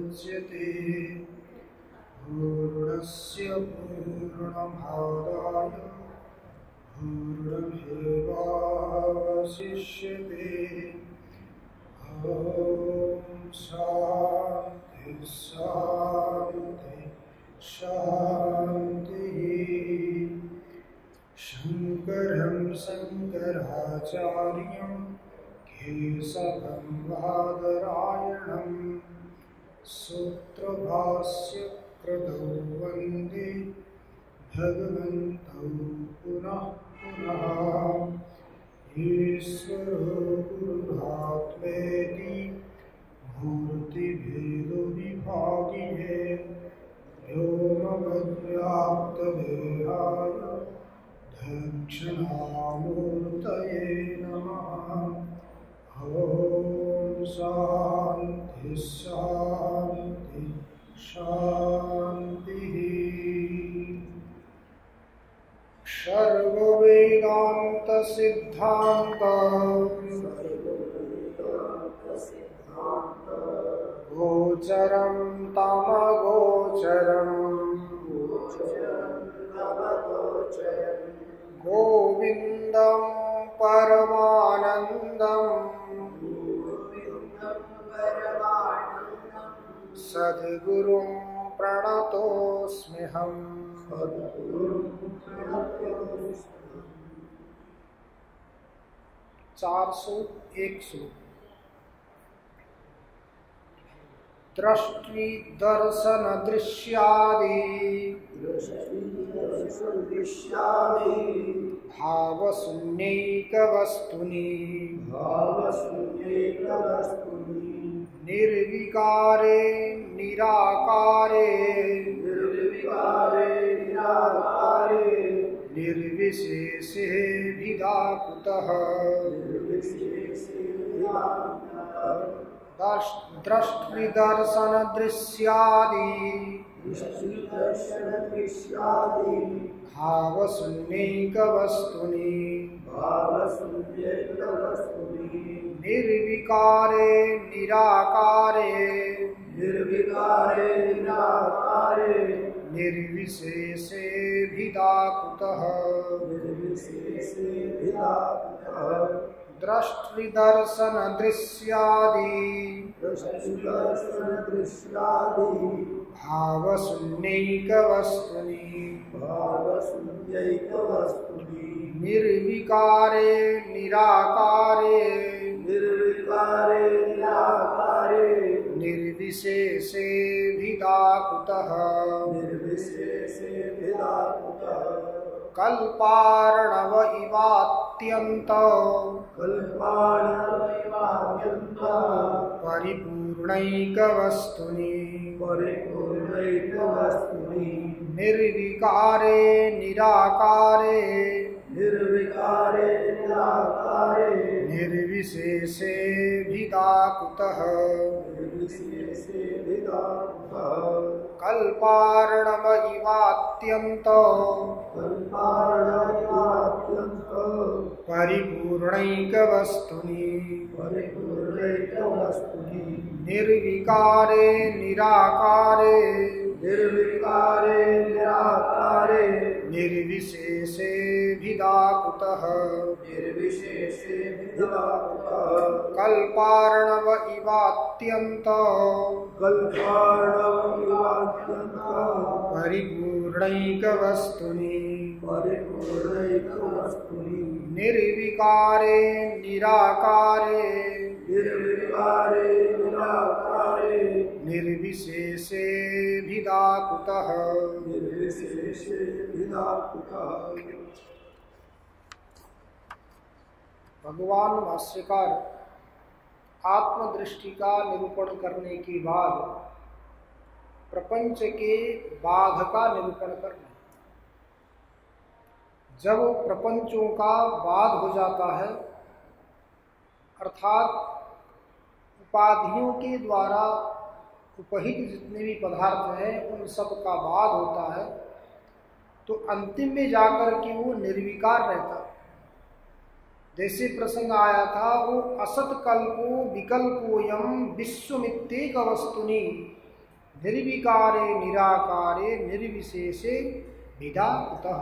मुच्यते पूर्णस्य पूर्णमादाय पूर्णमेवावशिष्यते। ॐ शान्ति शान्ति शान्तिः। शङ्करं शङ्कराचार्यं केशवं बादरायणं सूत्रभाष्य कृतौ वन्दे भगवन्तौ पुनः पुनः। ईश्वरो गुरुरात्मेति मूर्तिभेदविभागिने व्योमवद्व्याप्तदेहाय दक्षिणामूर्तये नमः। ॐ शान्ति शान्ति शान्तिः। सर्ववेदान्त सिद्धान्त गोचरं तमगोचरं गोविन्दं परमानन्दं सद्गुरुं प्रणतोऽस्म्यहम्। 401 श्लोक। दृष्टि दर्शन दृश्यादि भाव शून्यैक वस्तुनि निर्विकारे निराकारे निर्विशेषे भिदाकुतः। दृष्टिदर्शन दृश्यादि भाव शून्यैक वस्तुनि निर्विकारे निराकारे निर्विशेषे भिदाकुतः। दृष्टिदर्शन दृश्यादि भाव शून्यैक वस्तुनि निर्विकारे निराकारे निर्विशेषे भिदाकुतः। कल्पार्णव इवात्यन्त परिपूर्णैक वस्तुनि निर्विकारे निराकारे निर्विशेषे भिदाकुतः। कल्पार्णव इवात्यन्त परिपूर्णैक वस्तुनि निर्विकारे निराकारे निर्विशेषे भिदाकुतः। कल्पार्णव इवात्यन्त परिपूर्णैक वस्तुनि निर्विकारे निराकारे निर्विशेषे भिदाकुतः। भगवान भाष्यकार आत्मदृष्टि का निरूपण करने के बाद प्रपंच के बाध का निरूपण करना। जब प्रपंचों का बाध हो जाता है अर्थात उपाधियों के द्वारा उपहित जितने भी पदार्थ हैं उन सब का बाध होता है तो अंतिम में जाकर के वो निर्विकार रहता है। जैसे प्रसंग आया था वो असत कल्पो विकल्पोयम विश्वमित्येक वस्तुनि निर्विकारे निराकारे निर्विशेषे विदा कुतः।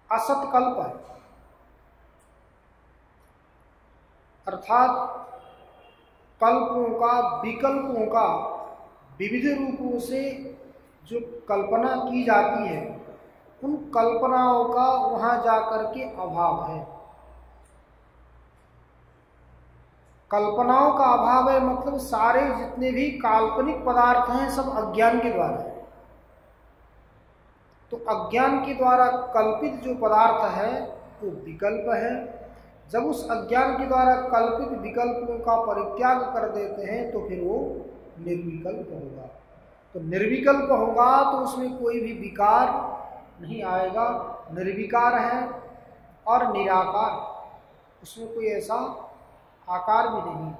असत कल्प है, अर्थात कल्पों का, विकल्पों का विविध रूपों से जो कल्पना की जाती है, उन कल्पनाओं का वहां जाकर के अभाव है। कल्पनाओं का अभाव है मतलब सारे जितने भी काल्पनिक पदार्थ हैं सब अज्ञान के द्वारा है। तो अज्ञान के द्वारा कल्पित जो पदार्थ है वो विकल्प है। जब उस अज्ञान के द्वारा कल्पित विकल्पों का परित्याग कर देते हैं तो फिर वो निर्विकल्प होगा। तो निर्विकल्प होगा तो उसमें कोई भी विकार नहीं आएगा, निर्विकार है और निराकार, उसमें कोई ऐसा आकार भी नहीं।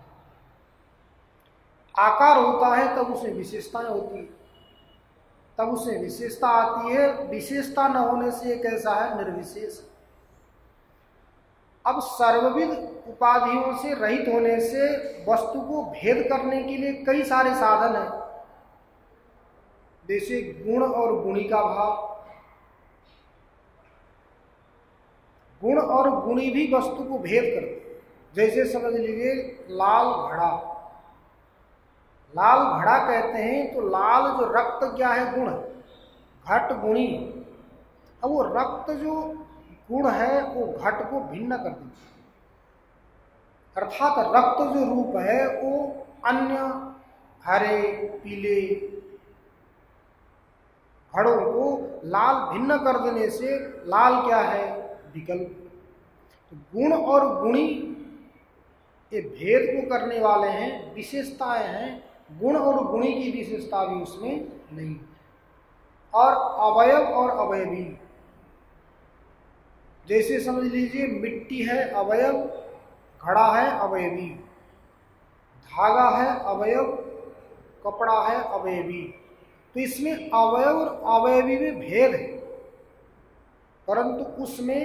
आकार होता है तब उसमें विशेषताएं होती है, तब उसमें विशेषता आती है। विशेषता न होने से ये कैसा है, निर्विशेष। अब सर्वविध उपाधियों से रहित होने से वस्तु को भेद करने के लिए कई सारे साधन हैं, जैसे गुण और गुणी का भाव। गुण और गुणी भी वस्तु को भेद करते, जैसे समझ लीजिए लाल घड़ा। लाल घड़ा कहते हैं तो लाल जो रक्त क्या है, गुण, घट गुणी। अब वो रक्त जो गुण है वो घट को भिन्न कर देता है, अर्थात रक्त जो रूप है वो अन्य हरे पीले घड़ों को लाल भिन्न कर देने से लाल क्या है, विकल्प। तो गुण और गुणी ये भेद को करने वाले हैं, विशेषताएं हैं। गुण और गुणी की विशेषता भी उसमें नहीं। और अवयव और अवयवी, जैसे समझ लीजिए मिट्टी है अवयव, घड़ा है अवयवी, धागा है अवयव, कपड़ा है अवयवी। तो इसमें अवयव और अवयवी में भेद है, परंतु उसमें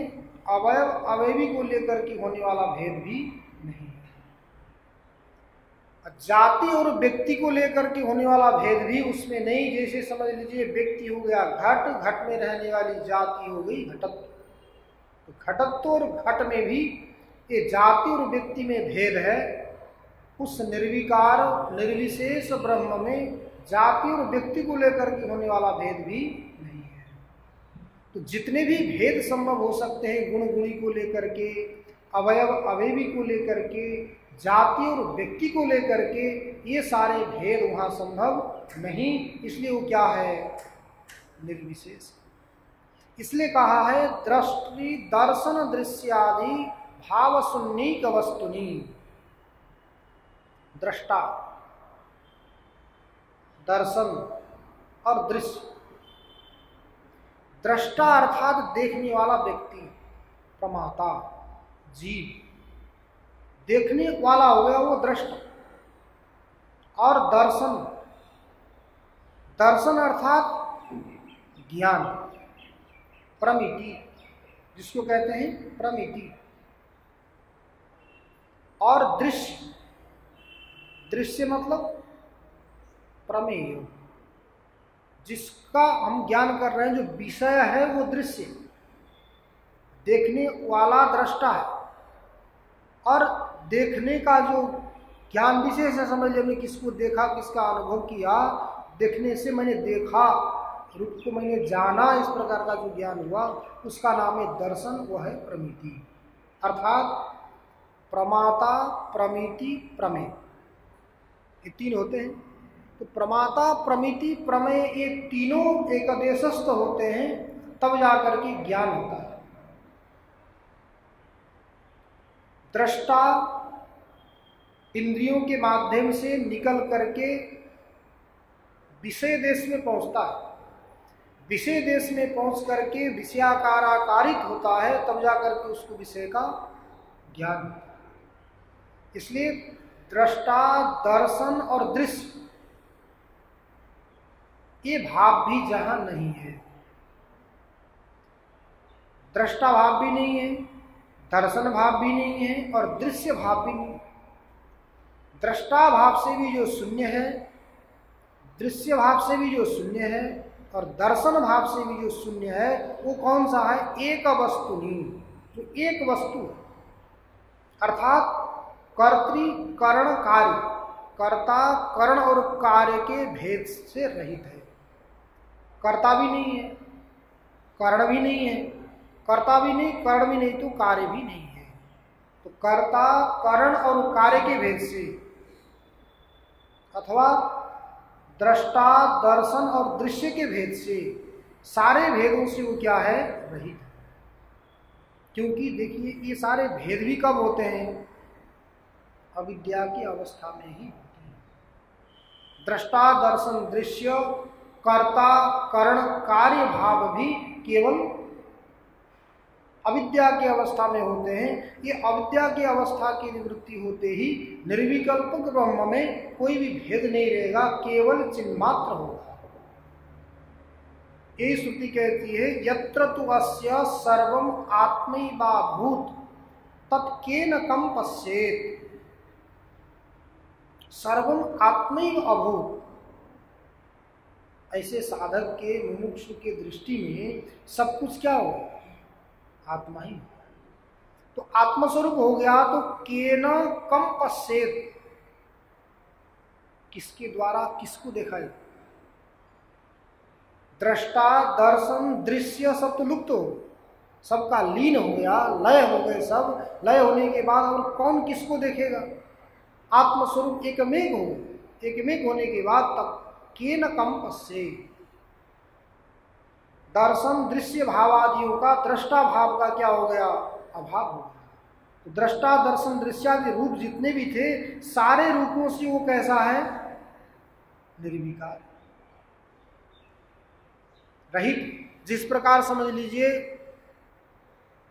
अवयव अवयवी को लेकर के होने वाला भेद भी नहीं है। जाति और व्यक्ति को लेकर के होने वाला भेद भी उसमें नहीं। जैसे समझ लीजिए व्यक्ति हो गया घट, घट में रहने वाली जाति हो गई घटत्व। तो घटत्व और घट में भी ये जाति और व्यक्ति में भेद है। उस निर्विकार निर्विशेष ब्रह्म में जाति और व्यक्ति को लेकर के होने वाला भेद भी नहीं है। तो जितने भी भेद संभव हो सकते हैं, गुण गुणी को लेकर के, अवयव अवयवी को लेकर के, जाति और व्यक्ति को लेकर के, ये सारे भेद वहां संभव नहीं। इसलिए वो क्या है, निर्विशेष। इसलिए कहा है दृष्टि दर्शन दृश्यादि भाव सुन्नीक वस्तुनि। दृष्टा, दर्शन और दृश्य। दृष्टा अर्थात देखने वाला व्यक्ति, प्रमाता, जीव, देखने वाला हो गया वो दृष्टा। और दर्शन, दर्शन अर्थात ज्ञान, प्रमिति, जिसको कहते हैं प्रमिति। और दृश्य, दृश्य मतलब प्रमेय, जिसका हम ज्ञान कर रहे हैं, जो विषय है वो दृश्य, देखने वाला दृष्टा है। और देखने का जो ज्ञान विशेष है, समझ लीजिए हमने किसको देखा, किसका अनुभव किया, देखने से मैंने देखा, रूप को मैंने जाना, इस प्रकार का जो ज्ञान हुआ उसका नाम है दर्शन, वो है प्रमिति। अर्थात प्रमाता, प्रमिति, प्रमेय, ये तीन होते हैं। तो प्रमाता, प्रमिति, प्रमेय, ये तीनों एकदेशस्थ होते हैं, तब जाकर के ज्ञान होता है। दृष्टा इंद्रियों के माध्यम से निकल करके विषय देश में पहुंचता है। विषय देश में पहुंच करके विषयाकार आकारित होता है, तब जाकर के उसको विषय का ज्ञान होता है। इसलिए दृष्टा, दर्शन और दृश्य, ये भाव भी जहां नहीं है, दृष्टा भाव भी नहीं है, दर्शन भाव भी नहीं है और दृश्य भाव भी नहीं। दृष्टा भाव से भी जो शून्य है, दृश्य भाव से भी जो शून्य है और दर्शन भाव से भी जो शून्य है वो कौन सा है? एक वस्तुनि, जो एक वस्तु है, अर्थात कर्तृ करण कार्य, कर्ता करण और कार्य के भेद से रहित है। कर्ता भी नहीं है, करण भी नहीं है, कर्ता भी नहीं, करण भी नहीं, तो कार्य भी नहीं है। तो कर्ता करण और कार्य के भेद से अथवा दृष्टा दर्शन और दृश्य के भेद से, सारे भेदों से वो क्या है? रहित है। क्योंकि देखिए ये सारे भेद भी कब होते हैं? अविद्या की अवस्था में ही होते हैं। दृष्टा दर्शन दृश्य कर्ता करण कार्य भाव भी केवल अविद्या की अवस्था में होते हैं। ये अविद्या की अवस्था की निवृत्ति होते ही निर्विकल्पक ब्रह्म में कोई भी भेद नहीं रहेगा, केवल चिन्मात्र होगा। ये श्रुति कहती है यत्र तु अस्य सर्वम आत्मैवाभूत तत्केन कम पश्येत। सर्वम आत्मैव अभूत, ऐसे साधक के मुमुक्षु के दृष्टि में सब कुछ क्या हो? आत्मा ही। तो आत्मस्वरूप हो गया तो केन कम पश्येत, किसके द्वारा किसको देखा जाए? दृष्टा दर्शन दृश्य सब तो लुप्त हो, सबका लीन हो गया, लय हो गए सब। लय होने के बाद और कौन किसको देखेगा? आत्मस्वरूप एकमेक हो, एकमेक होने के बाद तब केन कम पश्येत, दर्शन दृश्य भावादियों का दृष्टा भाव का क्या हो गया? अभाव हो गया। तो दृष्टा दर्शन दृश्यादि रूप जितने भी थे, सारे रूपों से वो कैसा है? निर्विकार, रहित। जिस प्रकार समझ लीजिए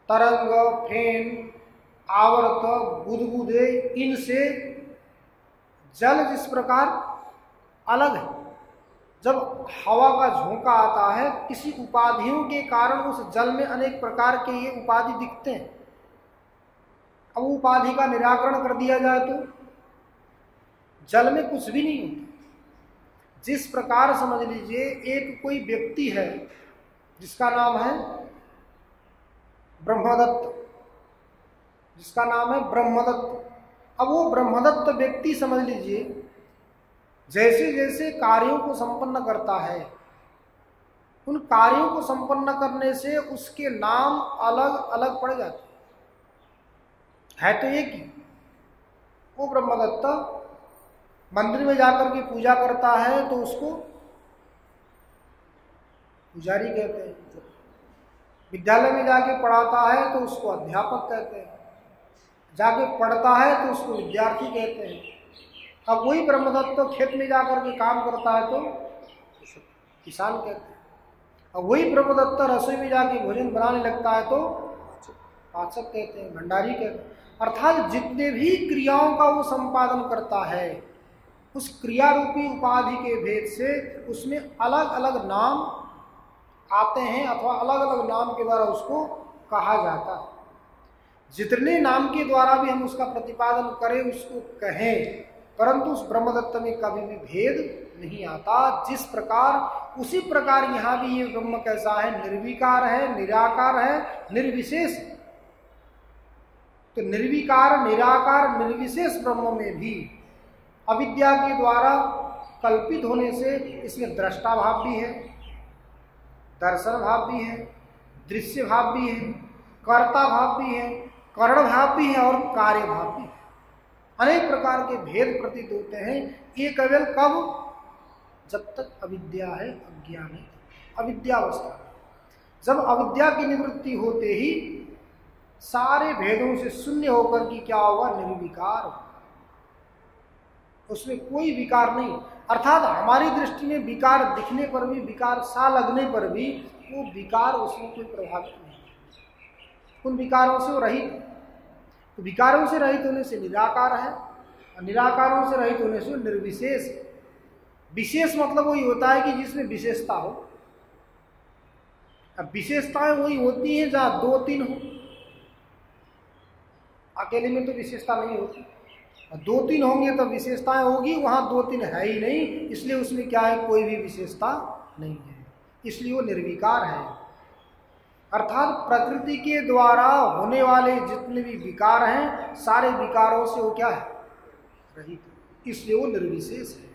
तरंग, फेन, आवर्त, बुदबुदे, इनसे जल जिस प्रकार अलग है। जब हवा का झोंका आता है, किसी उपाधियों के कारण उस जल में अनेक प्रकार के ये उपाधि दिखते हैं। अब उपाधि का निराकरण कर दिया जाए तो जल में कुछ भी नहीं होता। जिस प्रकार समझ लीजिए एक कोई व्यक्ति है जिसका नाम है ब्रह्मदत्त, जिसका नाम है ब्रह्मदत्त। अब वो ब्रह्मदत्त व्यक्ति समझ लीजिए जैसे जैसे कार्यों को संपन्न करता है, उन कार्यों को संपन्न करने से उसके नाम अलग अलग पड़ जाते हैं। है तो एक ही। वो ब्रह्मदत्त मंदिर में जाकर के पूजा करता है तो उसको पुजारी कहते हैं, विद्यालय में जाके पढ़ाता है तो उसको अध्यापक कहते हैं, जाके पढ़ता है तो उसको विद्यार्थी कहते हैं। अब वही ब्रह्मदत्त तो खेत में जाकर के काम करता है तो किसान कहते हैं। अब वही ब्रह्मदत्त रसोई में जाके भोजन बनाने लगता है तो पाचक कहते हैं, भंडारी कहते हैं। अर्थात जितने भी क्रियाओं का वो संपादन करता है, उस क्रिया रूपी उपाधि के भेद से उसमें अलग अलग नाम आते हैं अथवा अलग अलग नाम के द्वारा उसको कहा जाता है। जितने नाम के द्वारा भी हम उसका प्रतिपादन करें, उसको कहें, परंतु उस ब्रह्मदत्त में कभी भी भेद नहीं आता। जिस प्रकार उसी प्रकार यहाँ भी ये ब्रह्म कैसा है? निर्विकार है, निराकार है, निर्विशेष। तो निर्विकार निराकार निर्विशेष ब्रह्म में भी अविद्या के द्वारा कल्पित होने से इसमें दृष्टा भाव भी है, दर्शन भाव भी है, दृश्य भाव भी है, कर्ता भाव भी है, करण भाव भी है और कार्य भाव भी है। अनेक प्रकार के भेद प्रतीत होते हैं। ये केवल कब? जब तक अविद्या है, अज्ञान है, अविद्यावस्था। जब अविद्या की निवृत्ति होते ही सारे भेदों से शून्य होकर की क्या होगा? निर्विकार होगा। उसमें कोई विकार नहीं। अर्थात हमारी दृष्टि में विकार दिखने पर भी, विकार सा लगने पर भी वो विकार उसमें कोई प्रभावित नहीं, उन विकारों से वो रहित। तो विकारों से रहित होने से निराकार है, और निराकारों से रहित होने से निर्विशेष है। विशेष मतलब वही होता है कि जिसमें विशेषता हो। अब विशेषताएं वही होती हैं जहाँ दो तीन हो, अकेले में तो विशेषता नहीं होती। दो तीन होंगे तो विशेषताएं होगी, वहां दो तीन है ही नहीं, इसलिए उसमें क्या है, कोई भी विशेषता नहीं है, इसलिए वो निर्विकार है। अर्थात प्रकृति के द्वारा होने वाले जितने भी विकार हैं सारे विकारों से वो क्या है, रहित, इसलिए वो निर्विशेष है।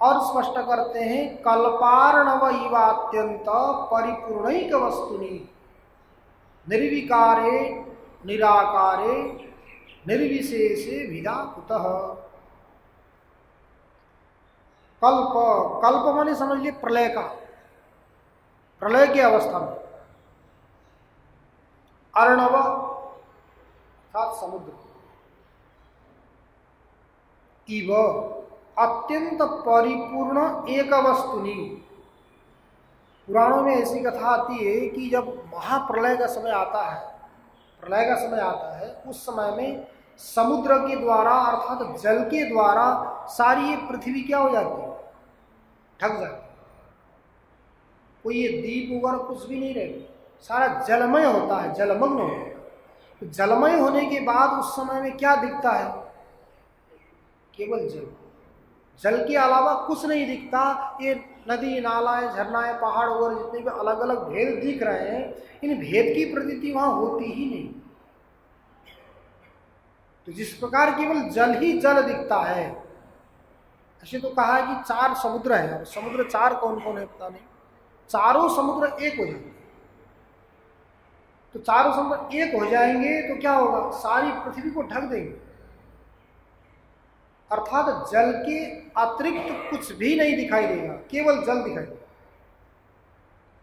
और स्पष्ट करते हैं कल्पार्णव इवात्यंत परिपूर्णैक वस्तुनि निर्विकारे निराकारे निर्विशेषे भिदा कुतः। कल्प, कल्प माने समझ लिए प्रलय का, प्रलय की अवस्था में। अर्णव अर्थात समुद्र, इव अत्यंत परिपूर्ण एक वस्तुनि। पुराणों में ऐसी कथा आती है कि जब महाप्रलय का समय आता है, प्रलय का समय आता है, उस समय में समुद्र के द्वारा अर्थात जल के द्वारा सारी ये पृथ्वी क्या हो जाती है, ढक जाती है। कोई ये दीप वगैरह कुछ भी नहीं रहती, सारा जलमय होता है, जलमग्न होता है। तो जलमय होने के बाद उस समय में क्या दिखता है, केवल जल, जल के अलावा कुछ नहीं दिखता। ये नदी नालाएं झरनाएं पहाड़ वगैरह जितने भी अलग अलग भेद दिख रहे हैं, इन भेद की प्रतीति वहां होती ही नहीं। तो जिस प्रकार केवल जल ही जल दिखता है, ऐसे तो कहा है कि चार समुद्र है, समुद्र चार कौन कौन है पता नहीं, चारों समुद्र एक हो जाएंगे। तो चारों समुद्र एक हो जाएंगे तो क्या होगा, सारी पृथ्वी को ढक देंगे, अर्थात जल के अतिरिक्त कुछ भी नहीं दिखाई देगा, केवल जल दिखाई देगा।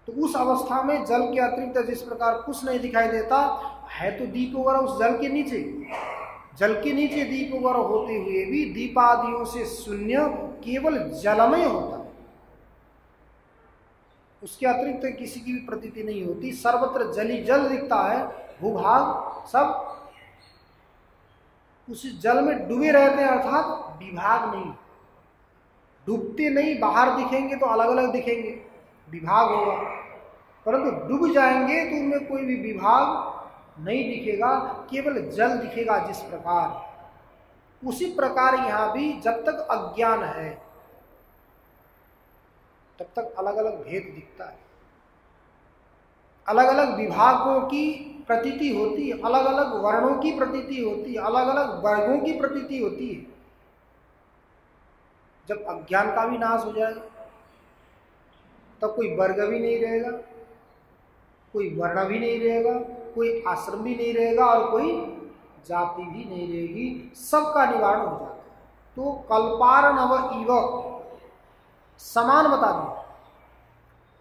तो उस अवस्था में जल के अतिरिक्त जिस प्रकार कुछ नहीं दिखाई देता है, तो दीप वगैरह उस जल के नीचे, जल के नीचे दीप वगैरह होते हुए भी दीपादियों से शून्य केवल जलमय होता है, उसके अतिरिक्त किसी की भी प्रतीति नहीं होती। सर्वत्र जली जल दिखता है, भूभाग सब उसी जल में डूबे रहते हैं, अर्थात विभाग नहीं, डूबते नहीं, बाहर दिखेंगे तो अलग अलग दिखेंगे, विभाग होगा, परंतु डूब जाएंगे तो उनमें कोई भी विभाग नहीं दिखेगा, केवल जल दिखेगा। जिस प्रकार, उसी प्रकार यहां भी जब तक अज्ञान है तब तक अलग अलग भेद दिखता है, अलग अलग विभागों की प्रतीति होती है, अलग अलग वर्णों की प्रतीति होती है, अलग अलग वर्गों की प्रतीति होती है। जब अज्ञान का भी नाश हो जाएगा तब कोई वर्ग भी नहीं रहेगा, कोई वर्ण भी नहीं रहेगा, कोई आश्रम भी नहीं रहेगा और कोई जाति भी नहीं रहेगी, सबका निवारण हो जाता है। तो कल्पार्णव इव समान बता दिया,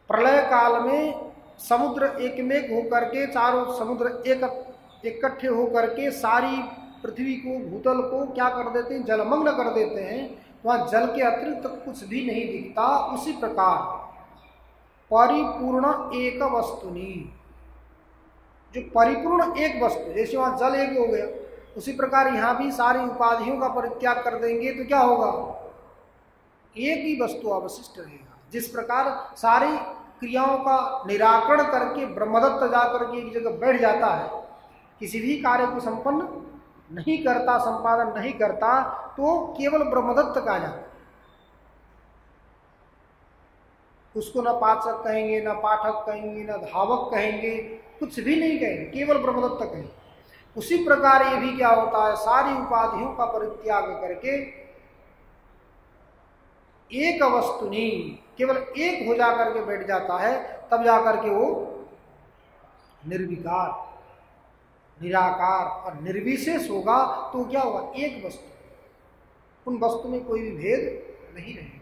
प्रलय काल में समुद्र एक में होकर के, चारों समुद्र इकट्ठे होकर के सारी पृथ्वी को, भूतल को क्या कर देते हैं, जलमग्न कर देते हैं, वहां जल के अतिरिक्त कुछ भी नहीं दिखता। उसी प्रकार परिपूर्ण एक वस्तुनि, जो परिपूर्ण एक वस्तु, जैसे वहां जल एक हो गया, उसी प्रकार यहां भी सारी उपाधियों का परित्याग कर देंगे तो क्या होगा, एक ही वस्तु अवशिष्ट रहेगा। जिस प्रकार सारी क्रियाओं का निराकरण करके ब्रह्मदत्त जाकर के एक जगह बैठ जाता है, किसी भी कार्य को संपन्न नहीं करता, संपादन नहीं करता, तो केवल ब्रह्मदत्त कहा जाता है। उसको न पाचक कहेंगे, न पाठक कहेंगे, न धावक कहेंगे, कुछ भी नहीं कहेंगे, केवल ब्रह्मदत्त कहेंगे। उसी प्रकार ये भी क्या होता है, सारी उपाधियों का परित्याग करके एक वस्तुनि, केवल एक हो जाकर के बैठ जाता है, तब जाकर के वो निर्विकार, निराकार और निर्विशेष होगा। तो क्या होगा, एक वस्तु, उन वस्तु में कोई भी भेद नहीं रहेगा।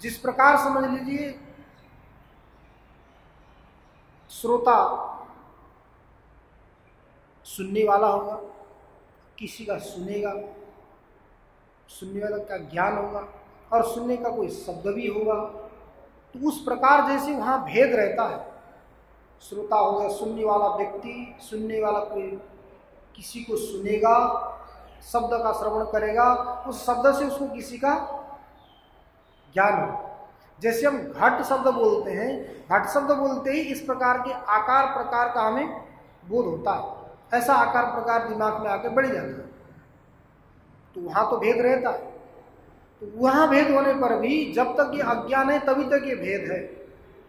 जिस प्रकार समझ लीजिए श्रोता सुनने वाला होगा, किसी का सुनेगा, सुनने वाला का ज्ञान होगा और सुनने का कोई शब्द भी होगा, तो उस प्रकार जैसे वहां भेद रहता है, श्रोता हो गया सुनने वाला व्यक्ति, सुनने वाला कोई किसी को सुनेगा, शब्द का श्रवण करेगा, उस शब्द से उसको किसी का ज्ञान हो। जैसे हम घट शब्द बोलते हैं, घट शब्द बोलते ही इस प्रकार के आकार प्रकार का हमें बोध होता है। ऐसा आकार प्रकार दिमाग में आके बढ़ जाता है। तो वहाँ तो भेद रहता है। तो वहाँ भेद होने पर भी जब तक ये अज्ञान है तभी तक ये भेद है।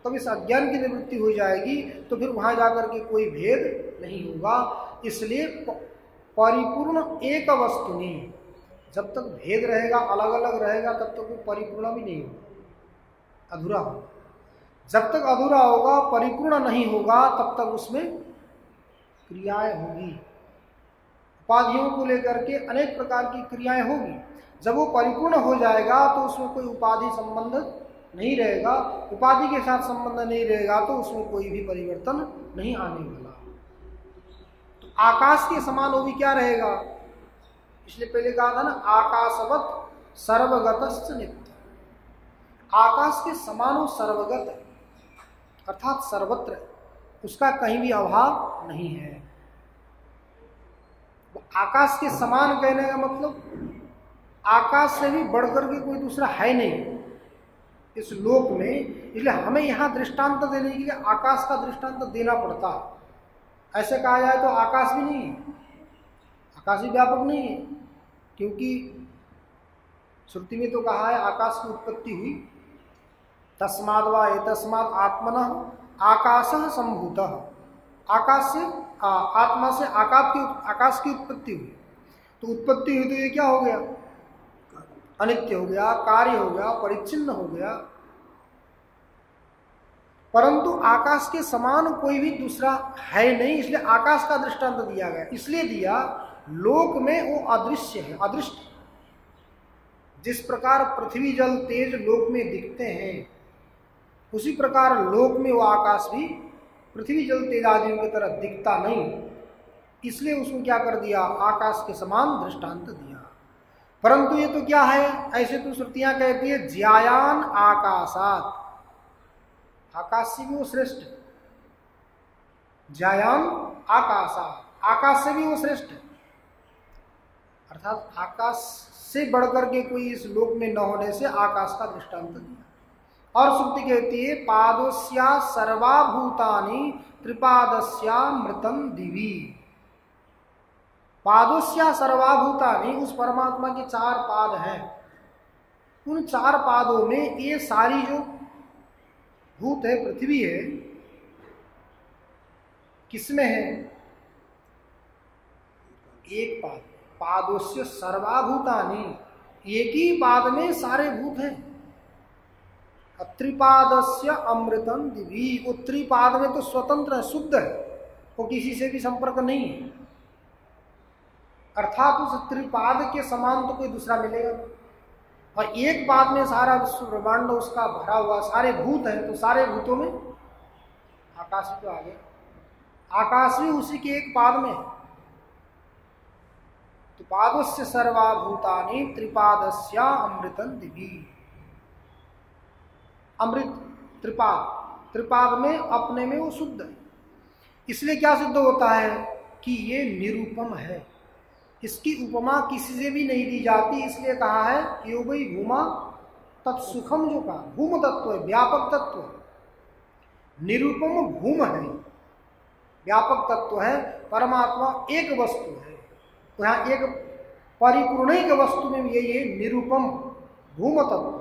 तब इस अज्ञान की निवृत्ति हो जाएगी तो फिर वहाँ जाकर के कोई भेद नहीं होगा। इसलिए परिपूर्ण एक वस्तु नहीं, जब तक भेद रहेगा, अलग अलग रहेगा, तब तक वो परिपूर्ण भी नहीं होगा, अधूरा होगा। जब तक अधूरा होगा, परिपूर्ण नहीं होगा, तब तक उसमें क्रियाएं होगी। उपाधियों को लेकर के अनेक प्रकार की क्रियाएं होगी। जब वो परिपूर्ण हो जाएगा तो उसमें कोई उपाधि संबंध नहीं रहेगा। उपाधि के साथ संबंध नहीं रहेगा तो उसमें कोई भी परिवर्तन नहीं आने वाला। तो आकाश के समान वो भी क्या रहेगा? इसलिए पहले कहा था ना, आकाशवत सर्वगतश्च नित्य। आकाश के समान वो सर्वगत है, अर्थात सर्वत्र, उसका कहीं भी अभाव नहीं है। आकाश के समान कहने का मतलब आकाश से भी बढ़कर के कोई दूसरा है नहीं इस लोक में। इसलिए हमें यहाँ दृष्टांत देने के लिए आकाश का दृष्टांत देना पड़ता है। ऐसे कहा जाए तो आकाश भी नहीं है, आकाश भी व्यापक नहीं है, क्योंकि श्रुति में तो कहा है आकाश की उत्पत्ति हुई, तस्माद् वा एतस्माद् आत्मनः आकाशः सम्भूतः। आकाश से आत्मा से आकाश की उत्पत्ति हुई। तो उत्पत्ति हुई तो ये क्या हो गया? अनित्य हो गया, कार्य हो गया, परिच्छिन्न हो गया। परंतु आकाश के समान कोई भी दूसरा है नहीं, इसलिए आकाश का दृष्टांत दिया गया। इसलिए दिया, लोक में वो अदृश्य है, अदृष्ट। जिस प्रकार पृथ्वी जल तेज लोक में दिखते हैं, उसी प्रकार लोक में वो आकाश भी पृथ्वी जल तेज आदि की तरह दिखता नहीं। इसलिए उसको क्या कर दिया? आकाश के समान दृष्टांत दिया। परंतु ये तो क्या है? ऐसे तो श्रुतियां कहती है ज्यायान आकाशात, आकाश से भी वो श्रेष्ठ है। ज्यायान आकाशात, आकाश से भी वो श्रेष्ठ है। अर्थात आकाश से बढ़कर के कोई इस लोक में न होने से आकाश का दृष्टांत दिया। और श्रुति कहती है पादोस्या सर्वाभूतानि त्रिपादस्यामृतं दिवि। पादोस्या सर्वाभूतानि, उस परमात्मा के 4 पाद हैं। उन 4 पादों में ये सारी जो भूत है, पृथ्वी है, किसमें है? एक पाद। पादोस्य सर्वाभूतानि, एक ही पाद में सारे भूत हैं। त्रिपादस्य अमृतम दिवि, वो त्रिपाद में तो स्वतंत्र है, शुद्ध है, वो किसी से भी संपर्क नहीं है। अर्थात उस त्रिपाद के समान तो कोई दूसरा मिलेगा। और एक पाद में सारा विश्व ब्रह्मांड उसका भरा हुआ, सारे भूत हैं, तो सारे भूतों में आकाश भी तो आ गया। आकाश भी उसी के एक पाद में है। तो पादस्य सर्वाभूतानि त्रिपादस्या अमृतं दिवि। अमृत त्रिपाद, त्रिपाद में अपने में वो शुद्ध है। इसलिए क्या सिद्ध होता है कि ये निरूपम है, इसकी उपमा किसी से भी नहीं दी जाती। इसलिए कहा है यो वै भूमा तत्सुखम, जो कहा भूम तत्व है, व्यापक तत्व है। निरूपम भूम है, व्यापक तत्व है। परमात्मा एक वस्तु है, तो यहाँ एक परिपूर्णिक वस्तु में ये निरूपम भूम तत्व,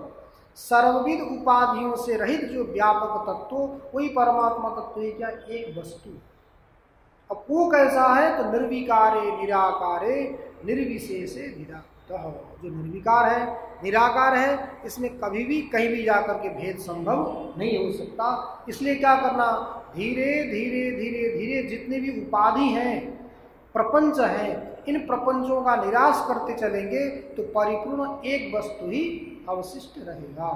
सर्वविध उपाधियों से रहित जो व्यापक तत्व, वही परमात्मा तत्व है। क्या? एक वस्तु। अब वो कैसा है? तो निर्विकारे निराकारे निर्विशेषे निराकृतः। जो निर्विकार है, निराकार है, इसमें कभी भी कहीं भी जाकर के भेद संभव नहीं हो सकता। इसलिए क्या करना? धीरे धीरे धीरे धीरे जितने भी उपाधि हैं, प्रपंच हैं, इन प्रपंचों का निराश करते चलेंगे तो परिपूर्ण एक वस्तु ही अवशिष्ट रहेगा।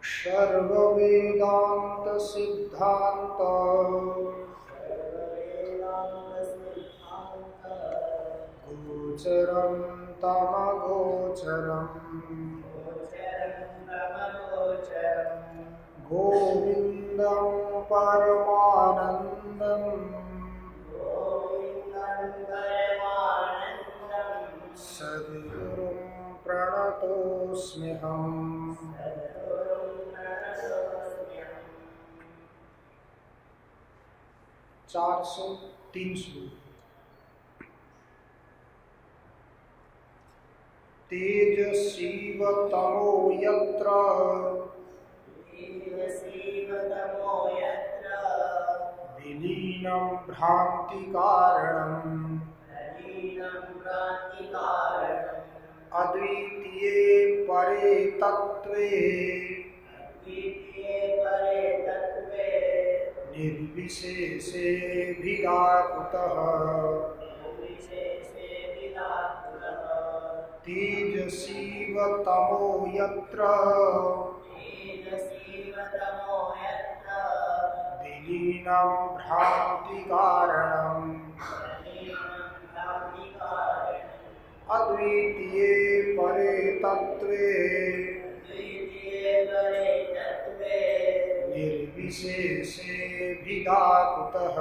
सर्व वेदांत सिद्धांत गोचरं तमगोचरं गोविंदं परमानंदं सद्गुरुं प्रणतोऽस्म्यहम्। 403 श्लोक। तेजसीव तमो यत्र विलीनं भ्रांति कारणम् अद्वितीये परे तत्त्वे निर्विशेषे भिदाकुतः तेजसीव तमो यत्र विलीनं भ्रांति कारणम् अद्वितीये परे तत्त्वे निर्विशेषे भिदाकुतः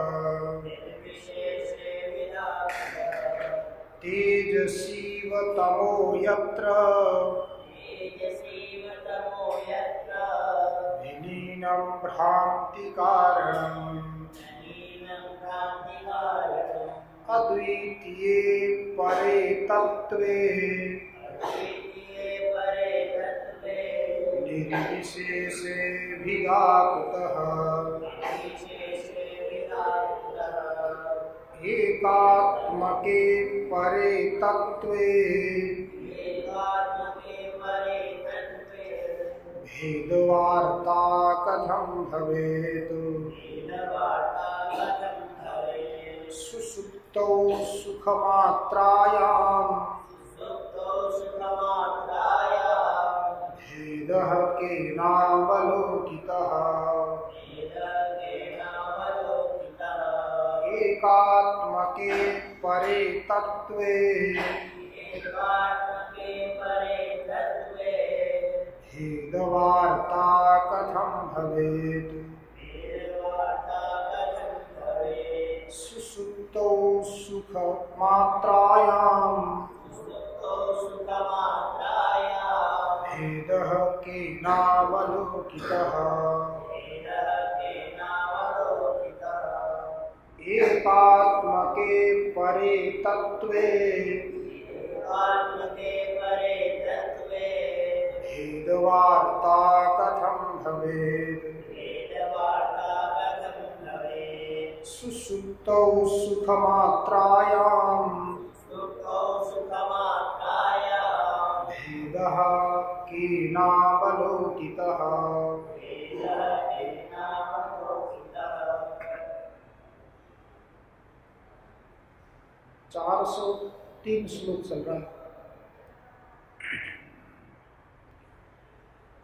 तेजसीव तमो यत्र विलीनं भ्रांति कारणम् अद्वितीये परे तत्त्वे निर्विशेषे भिदाकुतः एकात्मके परे तत्त्वे भेदवार्ता कथं भवेत् सुसुप्तौ सुखमात्रायां भेदः केनावलोकितः एकात्मके परे तत्त्वे भेदवार्ता कथं भवेत् सुसुप्तौ सुखमात्रायां भेदः केनावलोकितः एकात्मके परे तत्त्वे भेदवार्ता कथं भवेत् सुसुप्तौ सुखमात्रायां भेदः केनावलोकितः 403 श्लोक चल रहा है।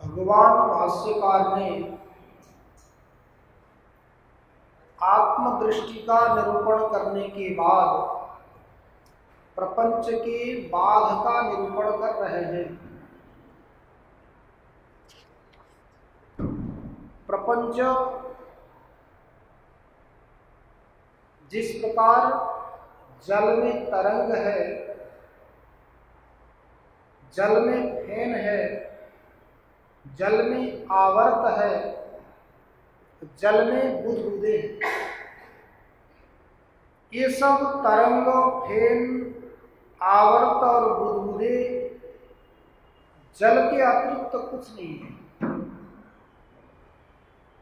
भगवान भाष्यकार ने आत्मदृष्टि का निरूपण करने के बाद प्रपंच के बाध का निरूपण कर रहे हैं। प्रपंच जिस प्रकार जल में तरंग है, जल में फेन है, जल में आवर्त है, जल में बुदबुदे हैं, ये सब तरंग, फेन, आवर्त और बुदबुदे जल के अतिरिक्त कुछ नहीं है।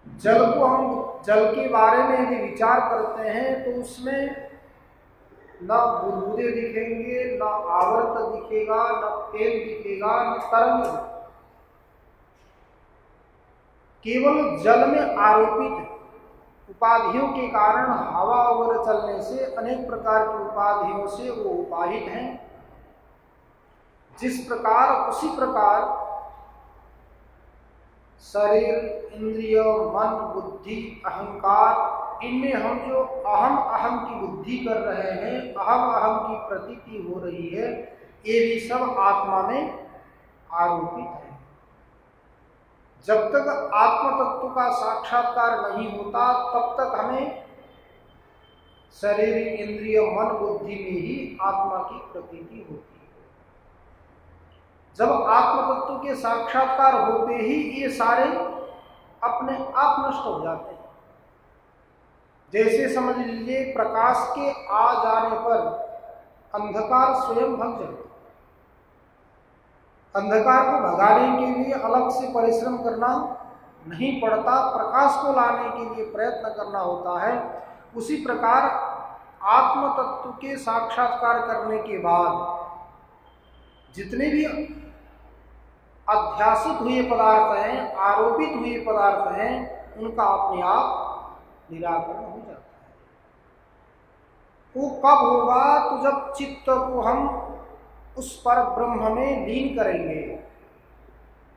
जल को हम जल के बारे में यदि विचार करते हैं तो उसमें न बुदबुदे दिखेंगे, न आवर्त दिखेगा, न फेन दिखेगा, न तरंग। केवल जल में आरोपित उपाधियों के कारण हवा वगैरह चलने से अनेक प्रकार की उपाधियों से वो उपाहित हैं। जिस प्रकार उसी प्रकार शरीर, इंद्रिय, मन, बुद्धि, अहंकार, इनमें हम जो अहम अहम की बुद्धि कर रहे हैं, अहम अहम की प्रतीति हो रही है, ये भी सब आत्मा में आरोपित है। जब तक आत्म तत्व का साक्षात्कार नहीं होता तब तक हमें शरीर, इंद्रिय, मन, बुद्धि में ही आत्मा की प्रतीति होती है। जब आत्म तत्व के साक्षात्कार होते ही ये सारे अपने आप नष्ट हो जाते हैं। जैसे समझ लीजिए प्रकाश के आ जाने पर अंधकार स्वयं भग जाता है। अंधकार को भगाने के लिए अलग से परिश्रम करना नहीं पड़ता, प्रकाश को लाने के लिए प्रयत्न करना होता है। उसी प्रकार आत्म तत्व के साक्षात्कार करने के बाद जितने भी अध्यासित हुए पदार्थ हैं, आरोपित हुए पदार्थ हैं, उनका अपने आप निराकरण हो जाता है। वो कब होगा? तो जब चित्त को हम उस पर ब्रह्म में लीन करेंगे।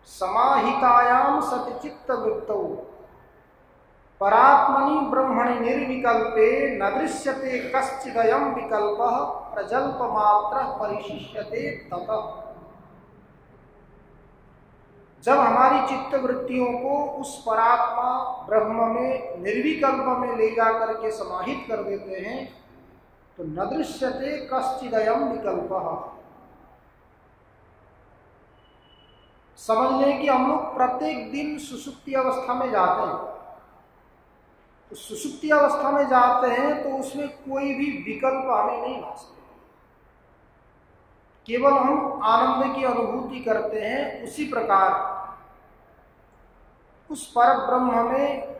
समाहितायाम सचित्त वृत्तौ परात्मनि ब्रह्मणि निर्विकल्पे न दृश्यते कश्चिदयं विकल्पः प्रजल्प मात्र परिशिष्यते ततः। जब हमारी चित्त वृत्तियों को उस परात्मा ब्रह्म में निर्विकल्प में ले जाकर के समाहित कर देते हैं तो न दृश्यते कश्चिदयं विकल्पः। समझ लें कि हम लोग प्रत्येक दिन सुषुप्ति अवस्था में जाते हैं। तो सुषुप्ति अवस्था में जाते हैं तो उसमें कोई भी विकल्प हमें नहीं भासते, केवल हम आनंद की अनुभूति करते हैं। उसी प्रकार उस पर ब्रह्म में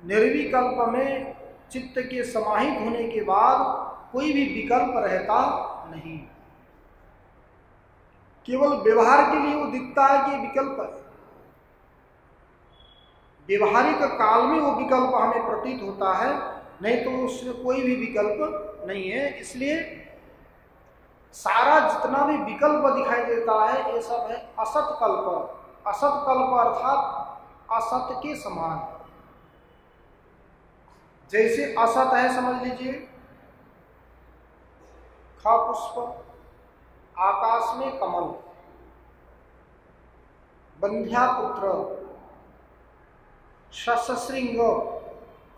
निर्विकल्प में चित्त के समाहित होने के बाद कोई भी विकल्प रहता नहीं। केवल व्यवहार के लिए वो दिखता है कि विकल्प है, व्यवहारिक काल में वो विकल्प हमें प्रतीत होता है, नहीं तो उसमें कोई भी विकल्प नहीं है। इसलिए सारा जितना भी विकल्प दिखाई देता है ये सब है असत कल्प। असत कल्प अर्थात असत के समान। जैसे असत है, समझ लीजिए ख पुष्प, आकाश में कमल, बंध्या पुत्र, शस्त्रशृंग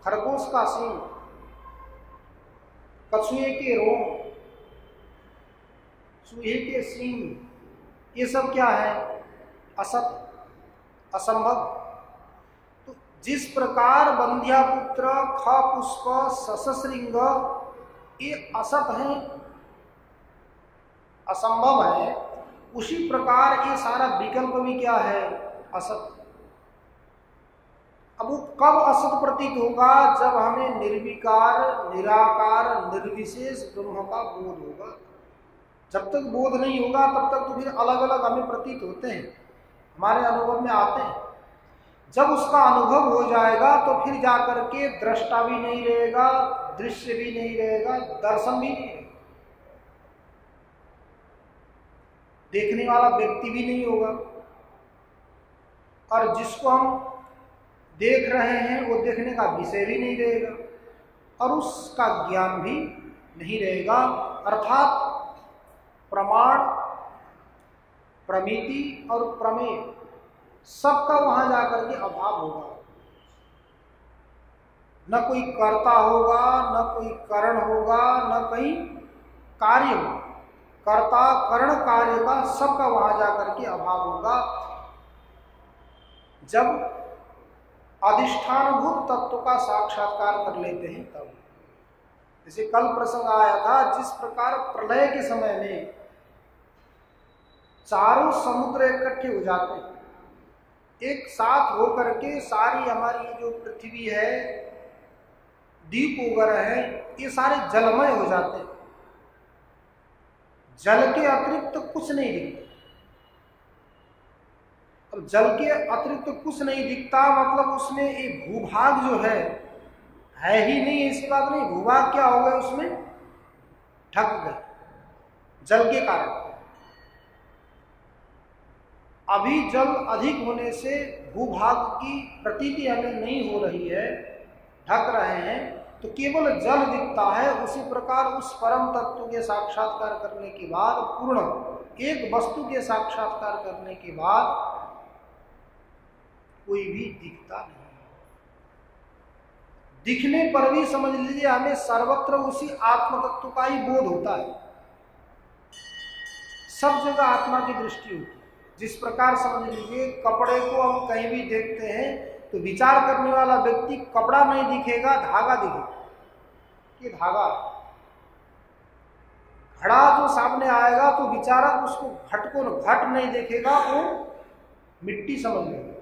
खरगोश का सींग, कछुए के रोम, चूहे के सींग, ये सब क्या है? असत, असंभव। तो जिस प्रकार बंध्या पुत्र, ख पुष्प, शस्त्रशृंग ये असत हैं, असंभव है, उसी प्रकार ये सारा विकल्प भी क्या है? असत। अब वो कब असत प्रतीत होगा? जब हमें निर्विकार, निराकार, निर्विशेष ब्रह्म का बोध होगा। जब तक बोध नहीं होगा तब तक तो फिर अलग अलग हमें प्रतीत होते हैं, हमारे अनुभव में आते हैं। जब उसका अनुभव हो जाएगा तो फिर जाकर के दृष्टा भी नहीं रहेगा, दृश्य भी नहीं रहेगा, दर्शन भी नहीं रहेगा, देखने वाला व्यक्ति भी नहीं होगा, और जिसको हम देख रहे हैं वो देखने का विषय भी नहीं रहेगा, और उसका ज्ञान भी नहीं रहेगा। अर्थात प्रमाण, प्रमिति और प्रमेय सबका वहां जाकर के अभाव होगा। न कोई कर्ता होगा, न कोई कारण होगा, न कहीं कार्य होगा। कर्ता करण कार्य का सबका वहां जाकर के अभाव होगा। जब अधिष्ठानभूत तत्व का साक्षात्कार कर लेते हैं तब। जैसे कल प्रसंग आया था, जिस प्रकार प्रलय के समय में चारों समुद्र इकट्ठे हो जाते हैं, एक साथ होकर के सारी हमारी जो पृथ्वी है, द्वीप वगैरह है, ये सारे जलमय हो जाते हैं। जल के अतिरिक्त कुछ नहीं दिखता। अब जल के अतिरिक्त कुछ नहीं दिखता मतलब उसमें एक भूभाग जो है ही नहीं। इसकी बात नहीं, भूभाग क्या हो गए? उसमें ढक गए जल के कारण। अभी जल अधिक होने से भूभाग की प्रतीति हमें नहीं हो रही है, ढक रहे हैं, तो केवल जल दिखता है। उसी प्रकार उस परम तत्व के साक्षात्कार करने के बाद, पूर्ण एक वस्तु के साक्षात्कार करने के बाद कोई भी दिखता नहीं। दिखने पर भी समझ लीजिए हमें सर्वत्र उसी आत्म तत्व का ही बोध होता है। सब जगह आत्मा की दृष्टि होती है। जिस प्रकार समझ लीजिए कपड़े को हम कहीं भी देखते हैं तो विचार करने वाला व्यक्ति कपड़ा नहीं दिखेगा, धागा दिखेगा। के धागा। घड़ा जो सामने आएगा तो विचारक उसको घट को घट नहीं देखेगा, वो मिट्टी समझ लेगा।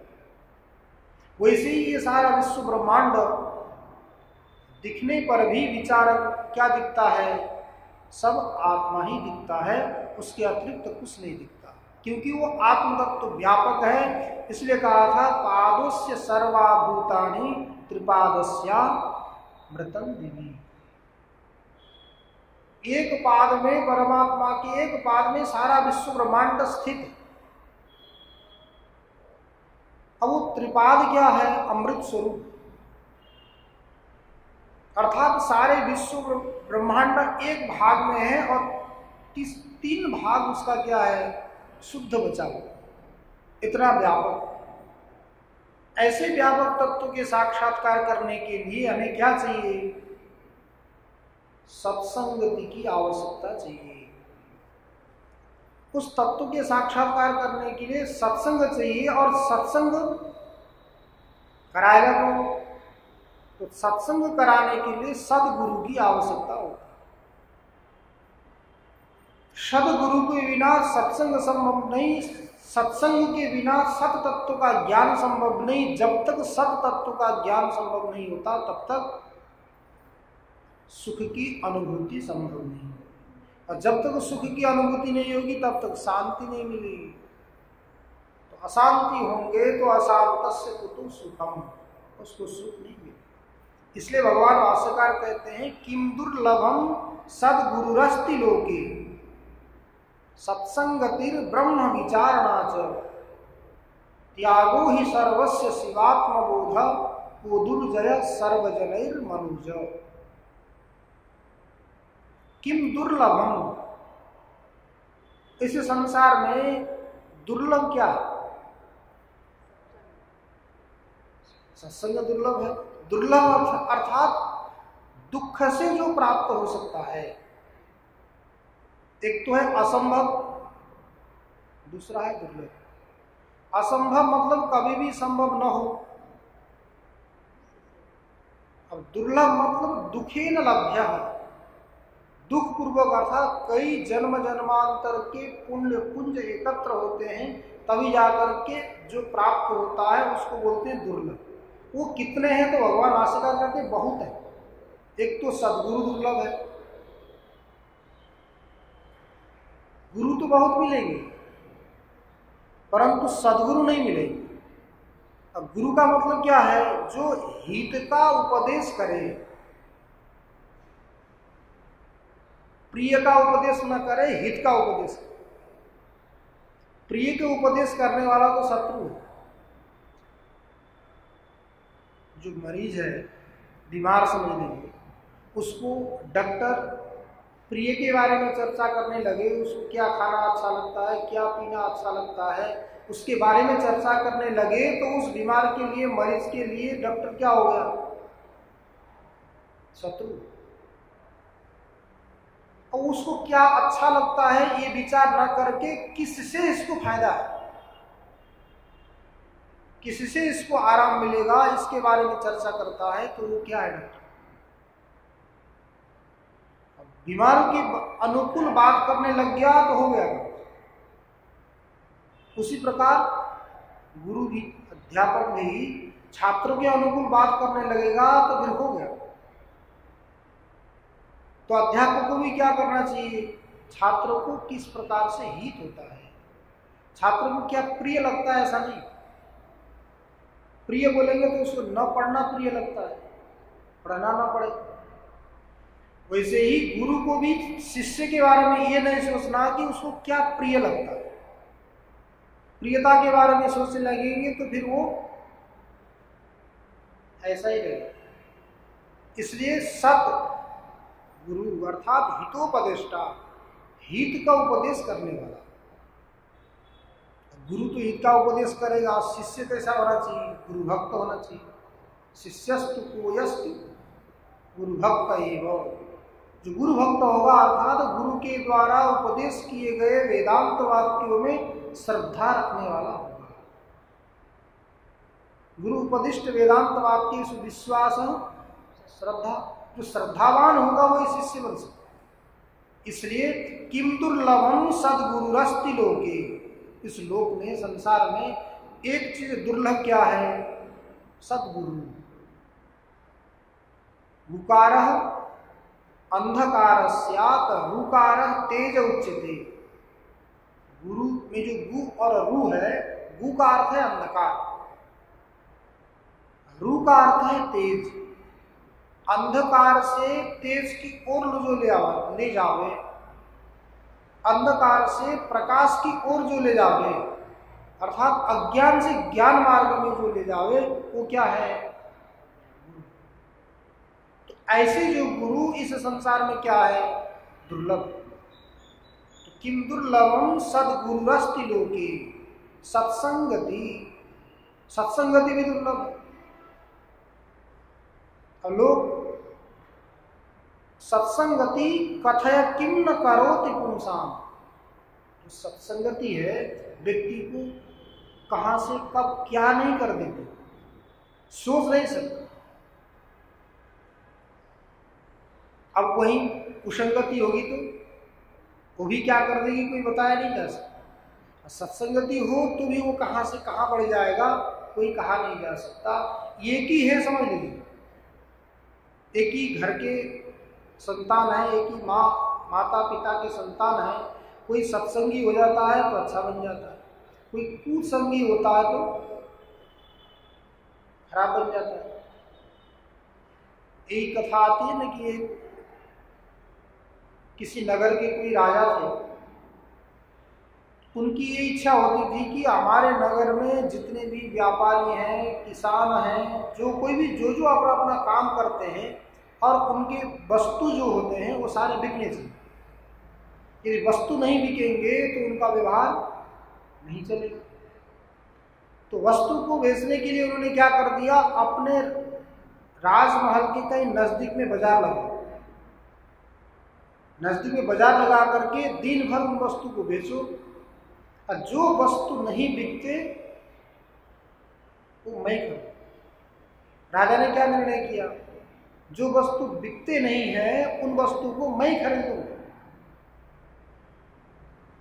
वैसे ही ये सारा विश्व ब्रह्मांड दिखने पर भी विचारक क्या दिखता है? सब आत्मा ही दिखता है, उसके अतिरिक्त कुछ नहीं दिखता, क्योंकि वो आत्म तत्व व्यापक है। इसलिए कहा था पादोस्य सर्वाभूतानि त्रिपादस्या मृतं दिवि। एक पाद में परमात्मा के एक पाद में सारा विश्व ब्रह्मांड स्थित है। अब वो त्रिपाद क्या है? अमृत स्वरूप, अर्थात सारे विश्व ब्रह्मांड एक भाग में है और 3 भाग उसका क्या है? शुद्ध बचा हुआ। इतना व्यापक, ऐसे व्यापक तत्व के साक्षात्कार करने के लिए हमें क्या चाहिए? सत्संगति की आवश्यकता चाहिए। उस तत्व के साक्षात्कार करने के लिए सत्संग चाहिए, और सत्संग कराएगा तो सत्संग कराने के लिए सदगुरु की आवश्यकता होती है। सदगुरु के बिना सत्संग संभव नहीं, सत्संग के बिना सत तत्व का ज्ञान संभव नहीं। जब तक सत तत्व का ज्ञान संभव नहीं होता तब तक सुख की अनुभूति संभव नहीं, और जब तक सुख की अनुभूति नहीं होगी तब तक शांति नहीं मिलेगी। तो अशांति होंगे तो अशांतस्य कुतु सुखम, उसको सुख नहीं मिलेगा। इसलिए भगवान भाष्यकार कहते हैं किम दुर्लभम सद्गुरुरस्ति लोके सत्संगतिर ब्रह्म विचारणा च त्यागो ही सर्वस्य शिवात्मबोध को दुर्जय सर्वजनैर्मनुज। किम दुर्लभम, इस संसार में दुर्लभ क्या है? सत्संग दुर्लभ है। दुर्लभ अर्थात दुख से जो प्राप्त हो सकता है। एक तो है असंभव, दूसरा है दुर्लभ। असंभव मतलब कभी भी संभव न हो, अब दुर्लभ मतलब दुखेन लभ्य, दुख पूर्वक, अर्थात कई जन्म जन्मांतर के पुण्य पुंज एकत्र होते हैं तभी जाकर के जो प्राप्त होता है उसको बोलते हैं दुर्लभ। वो कितने हैं तो भगवान भाष्यकार करते हैं बहुत है। एक तो सद्गुरु दुर्लभ है, गुरु तो बहुत मिलेंगे परंतु सद्गुरु नहीं मिलेंगे। अब गुरु का मतलब क्या है? जो हित का उपदेश करे, प्रिय का उपदेश न करे, हित का उपदेश करे। प्रिय के उपदेश करने वाला तो शत्रु है। जो मरीज है, बीमार समझ लीजिए, उसको डॉक्टर प्रिय के बारे में चर्चा करने लगे, उसको क्या खाना अच्छा लगता है, क्या पीना अच्छा लगता है, उसके बारे में चर्चा करने लगे तो उस बीमार के लिए, मरीज के लिए डॉक्टर क्या हो गया? शत्रु। और उसको क्या अच्छा लगता है ये विचार न करके किससे इसको फायदा है, किससे इसको आराम मिलेगा, इसके बारे में चर्चा करता है, तो वो क्या है? डॉक्टर। बीमार के अनुकूल बात करने लग गया तो हो गया। उसी प्रकार गुरु भी, अध्यापक भी छात्रों के अनुकूल बात करने लगेगा तो फिर हो गया। तो अध्यापक को भी क्या करना चाहिए? छात्रों को किस प्रकार से हित होता है, छात्रों को क्या प्रिय लगता है, ऐसा नहीं। प्रिय बोलेंगे तो उसको न पढ़ना प्रिय लगता है, पढ़ना ना पड़े। वैसे ही गुरु को भी शिष्य के बारे में ये नहीं सोचना कि उसको क्या प्रिय लगता है। प्रियता के बारे में सोचने लगेंगे तो फिर वो ऐसा ही रहेगा। इसलिए सत गुरु अर्थात हितोपदेष्टा, हित का उपदेश करने वाला। गुरु तो हित का उपदेश करेगा, शिष्य कैसा होना चाहिए? गुरु भक्त होना चाहिए। शिष्यस्तु कोयस्तु गुरु भक्त एवं, जो गुरु भक्त होगा अर्थात गुरु के द्वारा उपदेश किए गए वेदांत वाक्यों में श्रद्धा रखने वाला होगा। गुरु उपदिष्ट वेदांत वाक्येषु विश्वास श्रद्धा, जो श्रद्धावान होगा वही शिष्य बन सकता। इसलिए किम दुर्लभम सद्गुरुरस्ति लोके, इस लोक में, संसार में एक चीज दुर्लभ क्या है? सद्गुरु। गुकारः अंधकारस्यात् रुकारः तेज उच्यते। गुरु में जो गु और रु है, गु का अर्थ है अंधकार, रु का अर्थ है तेज। अंधकार से तेज की ओर जो ले जावे, अंधकार से प्रकाश की ओर जो ले जावे, अर्थात अज्ञान से ज्ञान मार्ग में जो ले जावे, वो क्या है? तो ऐसे जो गुरु इस संसार में क्या है? दुर्लभ। तो किम दुर्लभम सद्गुरुरस्ति लोके, सत्संगति, सत्संगति भी दुर्लभ है। अब लोग सत्संगति कथय किम न करोति पुंसाम, जो सत्संगति है व्यक्ति को कहां से कब क्या नहीं कर देते, सोच नहीं सकते। अब वही कुसंगति होगी तो वो भी क्या कर देगी, कोई बताया नहीं जा सकता। सत्संगति हो तो भी वो कहां से कहां बढ़ जाएगा, कोई कहा नहीं जा सकता। एक ही है, समझ लीजिए, एक ही घर के संतान है, एक ही माता पिता के संतान है। कोई सत्संगी हो जाता है तो अच्छा बन जाता है, कोई कुसंगी होता है तो खराब बन जाता है। यही कथा आती है ना कि किसी नगर के कोई राजा थे, उनकी ये इच्छा होती थी कि हमारे नगर में जितने भी व्यापारी हैं, किसान हैं, जो कोई भी जो अपना अपना काम करते हैं और उनके वस्तु जो होते हैं वो सारे बिकने चाहिए। यदि वस्तु नहीं बिकेंगे तो उनका व्यवहार नहीं चलेगा। तो वस्तु को बेचने के लिए उन्होंने क्या कर दिया, अपने राजमहल के कहीं नजदीक में बाजार लगा, नजदीक में बाजार लगा करके दिन भर उन वस्तु को बेचो, और जो वस्तु नहीं बिकते वो मैं करूं। राजा ने क्या निर्णय किया, जो वस्तु बिकते नहीं है उन वस्तु को मैं खरीदूं,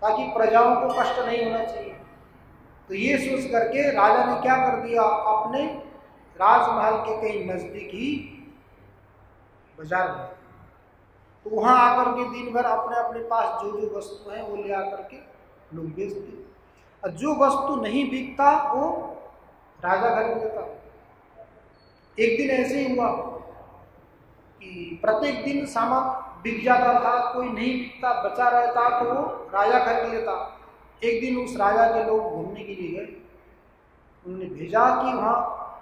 ताकि प्रजाओं को कष्ट नहीं होना चाहिए। तो ये सोच करके राजा ने क्या कर दिया, अपने राजमहल के कहीं नजदीक ही बाजार में, तो वहां आकर के दिन भर अपने अपने पास जो जो वस्तु है वो ले आकर के लोग बेचते, और जो वस्तु नहीं बिकता वो राजा खरीद लेता। एक दिन ऐसे ही हुआ कि प्रत्येक दिन सामान बिक जाता था, कोई नहीं बिकता बचा रहता तो वो राजा खरीद लेता। एक दिन उस राजा के लोग घूमने के लिए गए, उन्होंने भेजा कि वहाँ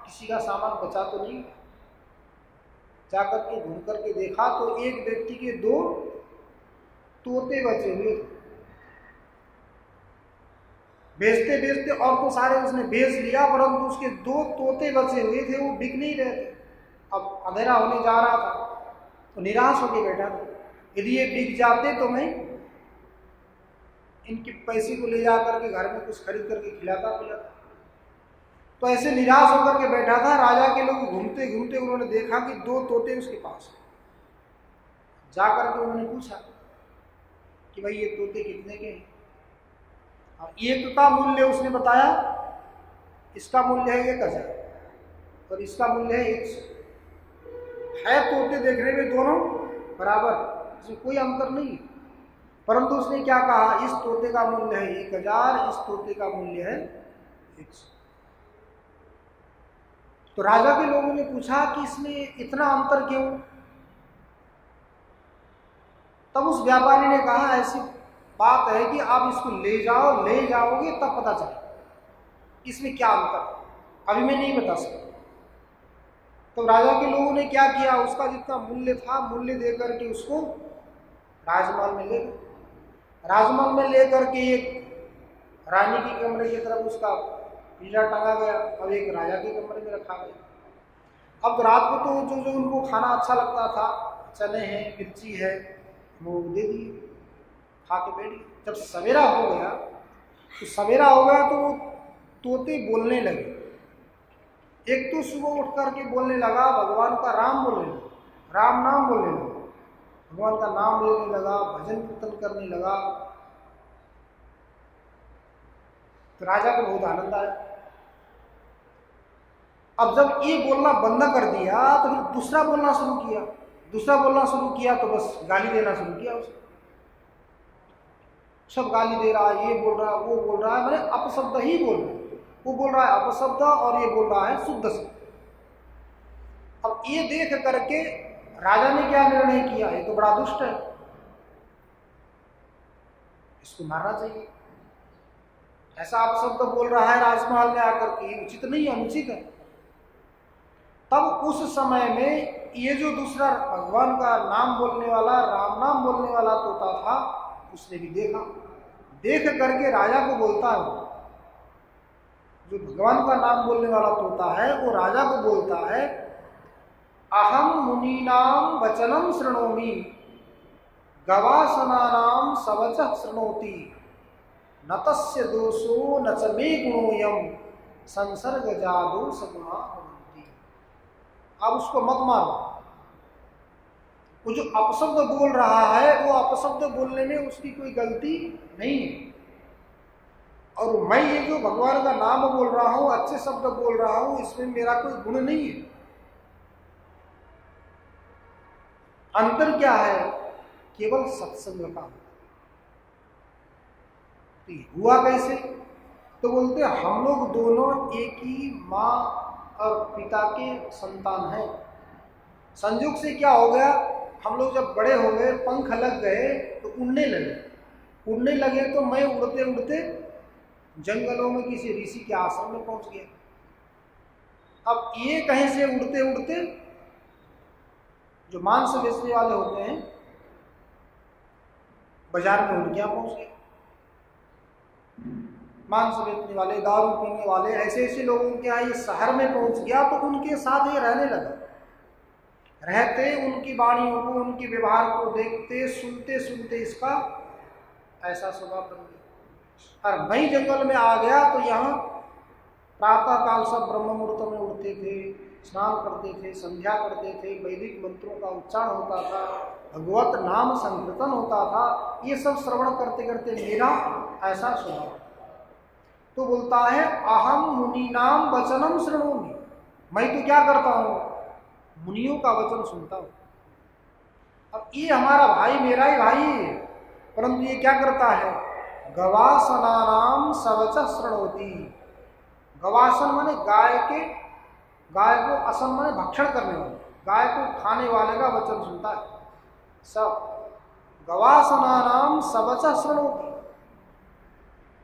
किसी का सामान बचा तो नहीं। जाकर के घूम करके देखा तो एक व्यक्ति के 2 तोते बचे हुए, बेचते बेचते और तो सारे उसने बेच लिया, परंतु उसके 2 तोते बचे हुए थे, वो बिक नहीं रहे थे। अब अंधेरा होने जा रहा था तो निराश होकर बैठा था, यदि ये बिक जाते तो मैं इनके पैसे को ले जा करके घर में कुछ खरीद करके खिलाता पिलाता। तो ऐसे निराश होकर के बैठा था। राजा के लोग घूमते घूमते उन्होंने देखा कि 2 तोते उसके पास। जाकर के उन्होंने पूछा कि भाई ये तोते कितने के हैं? और एक का मूल्य उसने बताया, इसका मूल्य है 1000 और इसका मूल्य है 100। है तोते देखने में दोनों बराबर, इसमें कोई अंतर नहीं, परंतु उसने क्या कहा, इस तोते का मूल्य है 1000, इस तोते का मूल्य है 100। तो राजा के लोगों ने पूछा कि इसमें इतना अंतर क्यों? तब उस व्यापारी ने कहा, ऐसी बात है कि आप इसको ले जाओगे तब पता चले इसमें क्या अंतर, अभी मैं नहीं बता सकता। तो राजा के लोगों ने क्या किया, उसका जितना मूल्य था मूल्य देकर के उसको राजमहल में ले गए। राजमहल में लेकर के एक रानी के कमरे की तरफ उसका पिंजरा टंगा गया, अब एक राजा के कमरे में रखा गया। अब रात को तो जो उनको खाना अच्छा लगता था, चने हैं, मिर्ची है, वो दे दिए, खा के बैठ गए। जब सवेरा हो गया तो तोते बोलने लगे। एक तो सुबह उठ करके बोलने लगा, भगवान का राम बोलने लगा, राम नाम बोलने लगा, भगवान का नाम लेने लगा, भजन कीर्तन करने लगा। तो राजा को बहुत आनंद आया। अब जब ये बोलना बंद कर दिया तो फिर दूसरा बोलना शुरू किया, दूसरा बोलना शुरू किया तो बस गाली देना शुरू किया उसको। सब गाली दे रहा है, ये बोल रहा है, वो बोल रहा है, मैंने अपशब्द ही बोल रहा है। वो बोल रहा है अपशब्द और ये बोल रहा है शुद्ध शब्द। अब ये देख करके राजा ने क्या निर्णय किया, ये तो बड़ा दुष्ट है, इसको मारना चाहिए। ऐसा अपशब्द बोल रहा है राजमहल में आकर के, उचित नहीं, अनुचित है। तब उस समय में ये जो दूसरा भगवान का नाम बोलने वाला, राम नाम बोलने वाला तोता था, उसने भी देखा। देख करके राजा को बोलता है, जो भगवान का नाम बोलने वाला तोता है वो राजा को बोलता है, अहम मुनीनाम वचनम शृणोमि गवासनानाम सवचः शृणोति न तस्य दोषो न च मे गुणोयम संसर्ग जादो सगुणा भवन्ति। अब उसको मत मारो। वो जो अपशब्द बोल रहा है वो अपशब्द बोलने में उसकी कोई गलती नहीं है, और मैं ये जो भगवान का नाम बोल रहा हूं, अच्छे शब्द बोल रहा हूं, इसमें मेरा कोई गुण नहीं है। अंतर क्या है, केवल सत्संग का। तो हुआ कैसे, तो बोलते हम लोग दोनों एक ही माँ और पिता के संतान हैं। संयोग से क्या हो गया, हम लोग जब बड़े हो गए, पंख लग गए तो उड़ने लगे। उड़ने लगे तो मैं उड़ते उड़ते जंगलों में किसी ऋषि के आश्रम में पहुंच गया। अब ये कहीं से उड़ते उड़ते जो मांस बेचने वाले होते हैं बाजार में उड़ गया, पहुंच गया। मांस बेचने वाले, दारू पीने वाले, ऐसे ऐसे लोगों के यहाँ ये शहर में पहुंच गया, तो उनके साथ ये रहने लगा। रहते उनकी वाणियों को, उनके व्यवहार को देखते सुनते सुनते इसका ऐसा स्वभाव बन गया। और मैं जंगल में आ गया तो यहाँ प्रातः काल सब ब्रह्म मुहूर्त में उठते थे, स्नान करते थे, संध्या करते थे, वैदिक मंत्रों का उच्चारण होता था, भगवत नाम संकीर्तन होता था। ये सब श्रवण करते करते मेरा ऐसा स्वभाव। तो बोलता है अहम मुनीनाम वचनम शृणोमि, मैं तो क्या करता हूँ, मुनियों का वचन सुनता हूँ। अब ये हमारा भाई, मेरा ही भाई है, परंतु ये क्या करता है, गवासनानाम सवचः शृणोति। गवासन माने गाय के, गाय को असन माने भक्षण करने वाले, गाय को खाने वाले का वचन सुनता है। सब गवासनानाम सवचः शृणोति।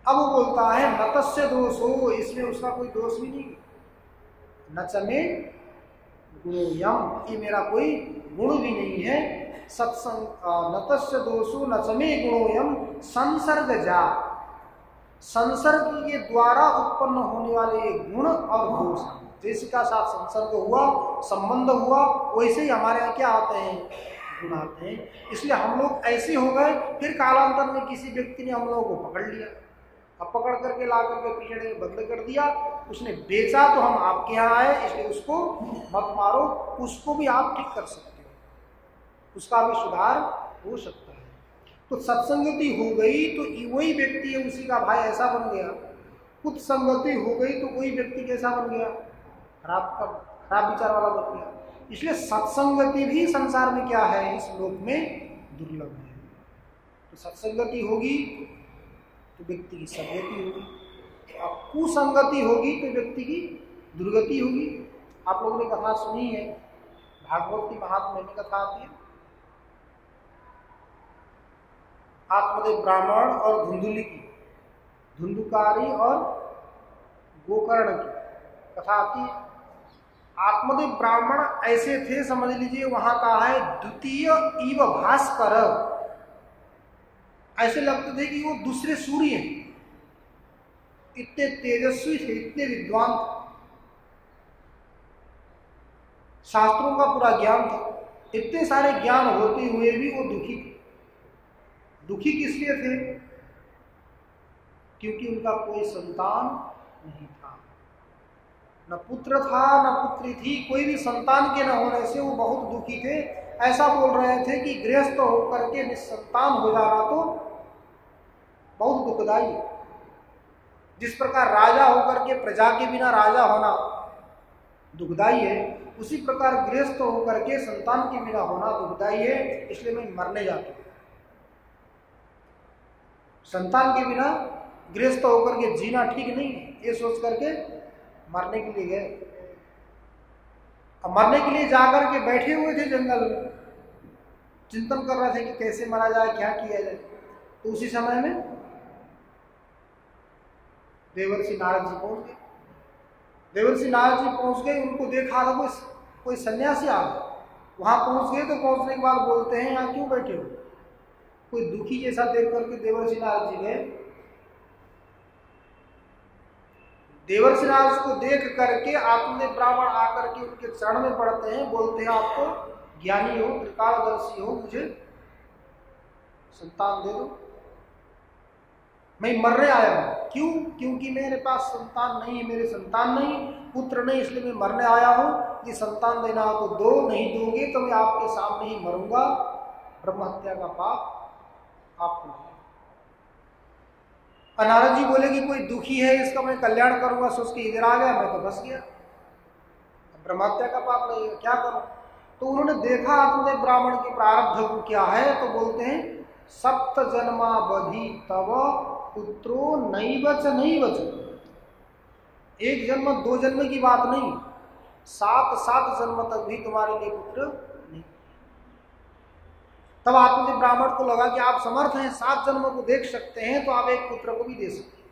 अब वो बोलता है न तस्य दोषो, इसमें उसका कोई दोष भी नहीं, न च मे गुणोयम, ये मेरा कोई गुण भी नहीं है। सत्संग न तस्य दोषो न च मे गुणोयम संसर्ग जा, संसर्ग के द्वारा उत्पन्न होने वाले गुण और दोष, जैसे का साथ संसर्ग हुआ, संबंध हुआ, वैसे ही हमारे यहाँ क्या आते हैं, गुण आते हैं। इसलिए हम लोग ऐसे हो गए। फिर कालांतर में किसी व्यक्ति ने हम लोगों को पकड़ लिया, अब पकड़ करके ला करके पीछे बंद कर दिया, उसने बेचा तो हम आपके यहाँ आए, इसलिए उसको मत मारो। उसको भी आप ठीक कर सकते हो, उसका भी सुधार हो सकता है। तो सत्संगति हो गई तो वही व्यक्ति है, उसी का भाई ऐसा बन गया। कुछ संगति हो गई तो वही व्यक्ति कैसा बन गया, खराब विचार वाला बन गया। इसलिए सत्संगति भी संसार में क्या है, इस लोक में दुर्लभ है। तो सत्संगति होगी तो व्यक्ति की सदगति होगी, और कुसंगति होगी तो व्यक्ति की दुर्गति होगी। आप लोगों ने कथा सुनी है, भागवत की महात्म्य में कथा आती है, आत्मदेव ब्राह्मण और धुंधुली की, धुंधुकारी और गोकर्ण की कथा आती है। आत्मदेव ब्राह्मण ऐसे थे, समझ लीजिए वहां का है द्वितीय इव भास्कर, ऐसे लगते थे कि वो दूसरे सूर्य हैं, इतने तेजस्वी थे, इतने विद्वान थे, शास्त्रों का पूरा ज्ञान था। इतने सारे ज्ञान होते हुए भी वो दुखी थे। दुखी किस लिए थे, क्योंकि उनका कोई संतान नहीं था। न पुत्र था न पुत्री थी, कोई भी संतान के न होने से वो बहुत दुखी थे। ऐसा बोल रहे थे कि गृहस्थ होकर के निसंतान हो जाना तो बहुत दुखदाई है। जिस प्रकार राजा होकर के प्रजा के बिना राजा होना दुखदाई है, उसी प्रकार गृहस्थ होकर के संतान के बिना होना दुखदाई है। इसलिए मैं मरने जाता हूं। संतान के बिना गृहस्थ होकर के जीना ठीक नहीं है, ये सोच करके मरने के लिए गए। अब मरने के लिए जाकर के बैठे हुए थे जंगल में, चिंतन कर रहे थे कि कैसे मरा जाए, क्या किया जाए। तो उसी समय में देवर्षि नारद जी पहुंच गए। देवर्षि नारद जी पहुंच गए, उनको देखा तो कोई सन्यासी आ गया। वहां पहुंच गए तो पहुंचने के बाद बोलते हैं, यहाँ क्यों बैठे हो? कोई दुखी जैसा देख करके देवर्षि नारद जी गए। देवर्षि नारद को देख करके आत्मदेव ब्राह्मण आकर के उनके चरण में पड़ते हैं, बोलते हैं आपको ज्ञानी हो, त्रिकालदर्शी हो, मुझे संतान दे दो, मैं मरने आया हूं। क्यों? क्योंकि मेरे पास संतान नहीं है, मेरे संतान नहीं, पुत्र नहीं, इसलिए मैं मरने आया हूं। ये संतान देना हो तो दो, नहीं दोगे तो मैं आपके सामने ही मरूंगा। ब्रह्म हत्या का पाप आपको। नारद जी बोले कि कोई दुखी है, इसका मैं कल्याण करूंगा, सोच के इधर आ गया, मैं तो फंस गया। ब्रह्म हत्या का पाप लगेगा, क्या करूं? तो उन्होंने देखा आत्मदेव ब्राह्मण के प्रारब्ध को क्या है, तो बोलते हैं सप्त जन्मावधि तव पुत्रो नैवच नैवच। एक जन्म दो जन्म की बात नहीं, 7 जन्म तक भी तुम्हारे लिए पुत्र नहीं। तब आत्मदेव ब्राह्मण को लगा कि आप समर्थ हैं, 7 जन्म को देख सकते हैं, तो आप एक पुत्र को भी दे सकते हैं।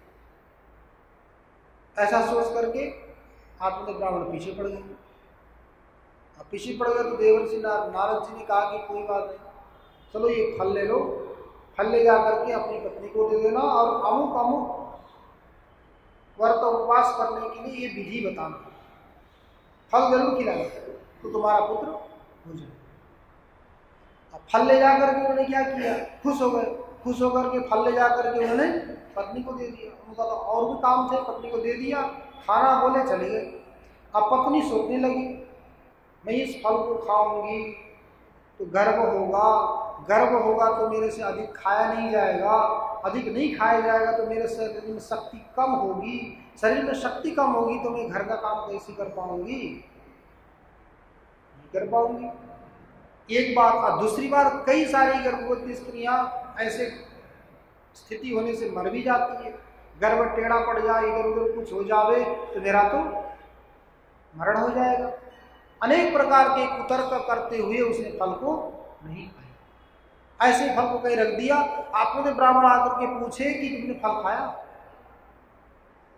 ऐसा सोच करके आत्मदेव ब्राह्मण पीछे पड़ गए। अब पीछे पड़ गए तो देवर्षि नारद जी ने कहा कि कोई बात नहीं, चलो ये फल ले लो, फल ले जाकर के अपनी पत्नी को दे देना और अमुक अमुक व्रत उपवास करने के लिए ये विधि बताना, फल जरूर खिलाना तो तुम्हारा पुत्र हो जाए। अब फल ले जाकर के उन्होंने क्या किया, खुश हो गए। खुश होकर के फल ले जाकर के उन्होंने पत्नी को दे दिया। उनका तो और भी काम थे, पत्नी को दे दिया, खाना बोले चले गए। अब पत्नी सोचने लगी, मैं इस फल को खाऊंगी तो गर्व होगा, गर्व होगा तो मेरे से अधिक खाया नहीं जाएगा, अधिक नहीं खाया जाएगा तो मेरे शरीर में शक्ति कम होगी, शरीर में शक्ति कम होगी तो मैं घर का काम कैसे कर पाऊंगी, नहीं कर पाऊंगी। एक बात। और दूसरी बात, कई सारी गर्भवती स्त्रियां ऐसे स्थिति होने से मर भी जाती है। गर्भ टेढ़ा पड़ जाए, इधर उधर कुछ हो जावे तो मेरा तो मरण हो जाएगा। अनेक प्रकार के कुतर्क करते हुए उसने फल को नहीं खाया, ऐसे फल को कहीं रख दिया। आत्मदेव ब्राह्मण आकर के पूछे कि तुमने फल खाया?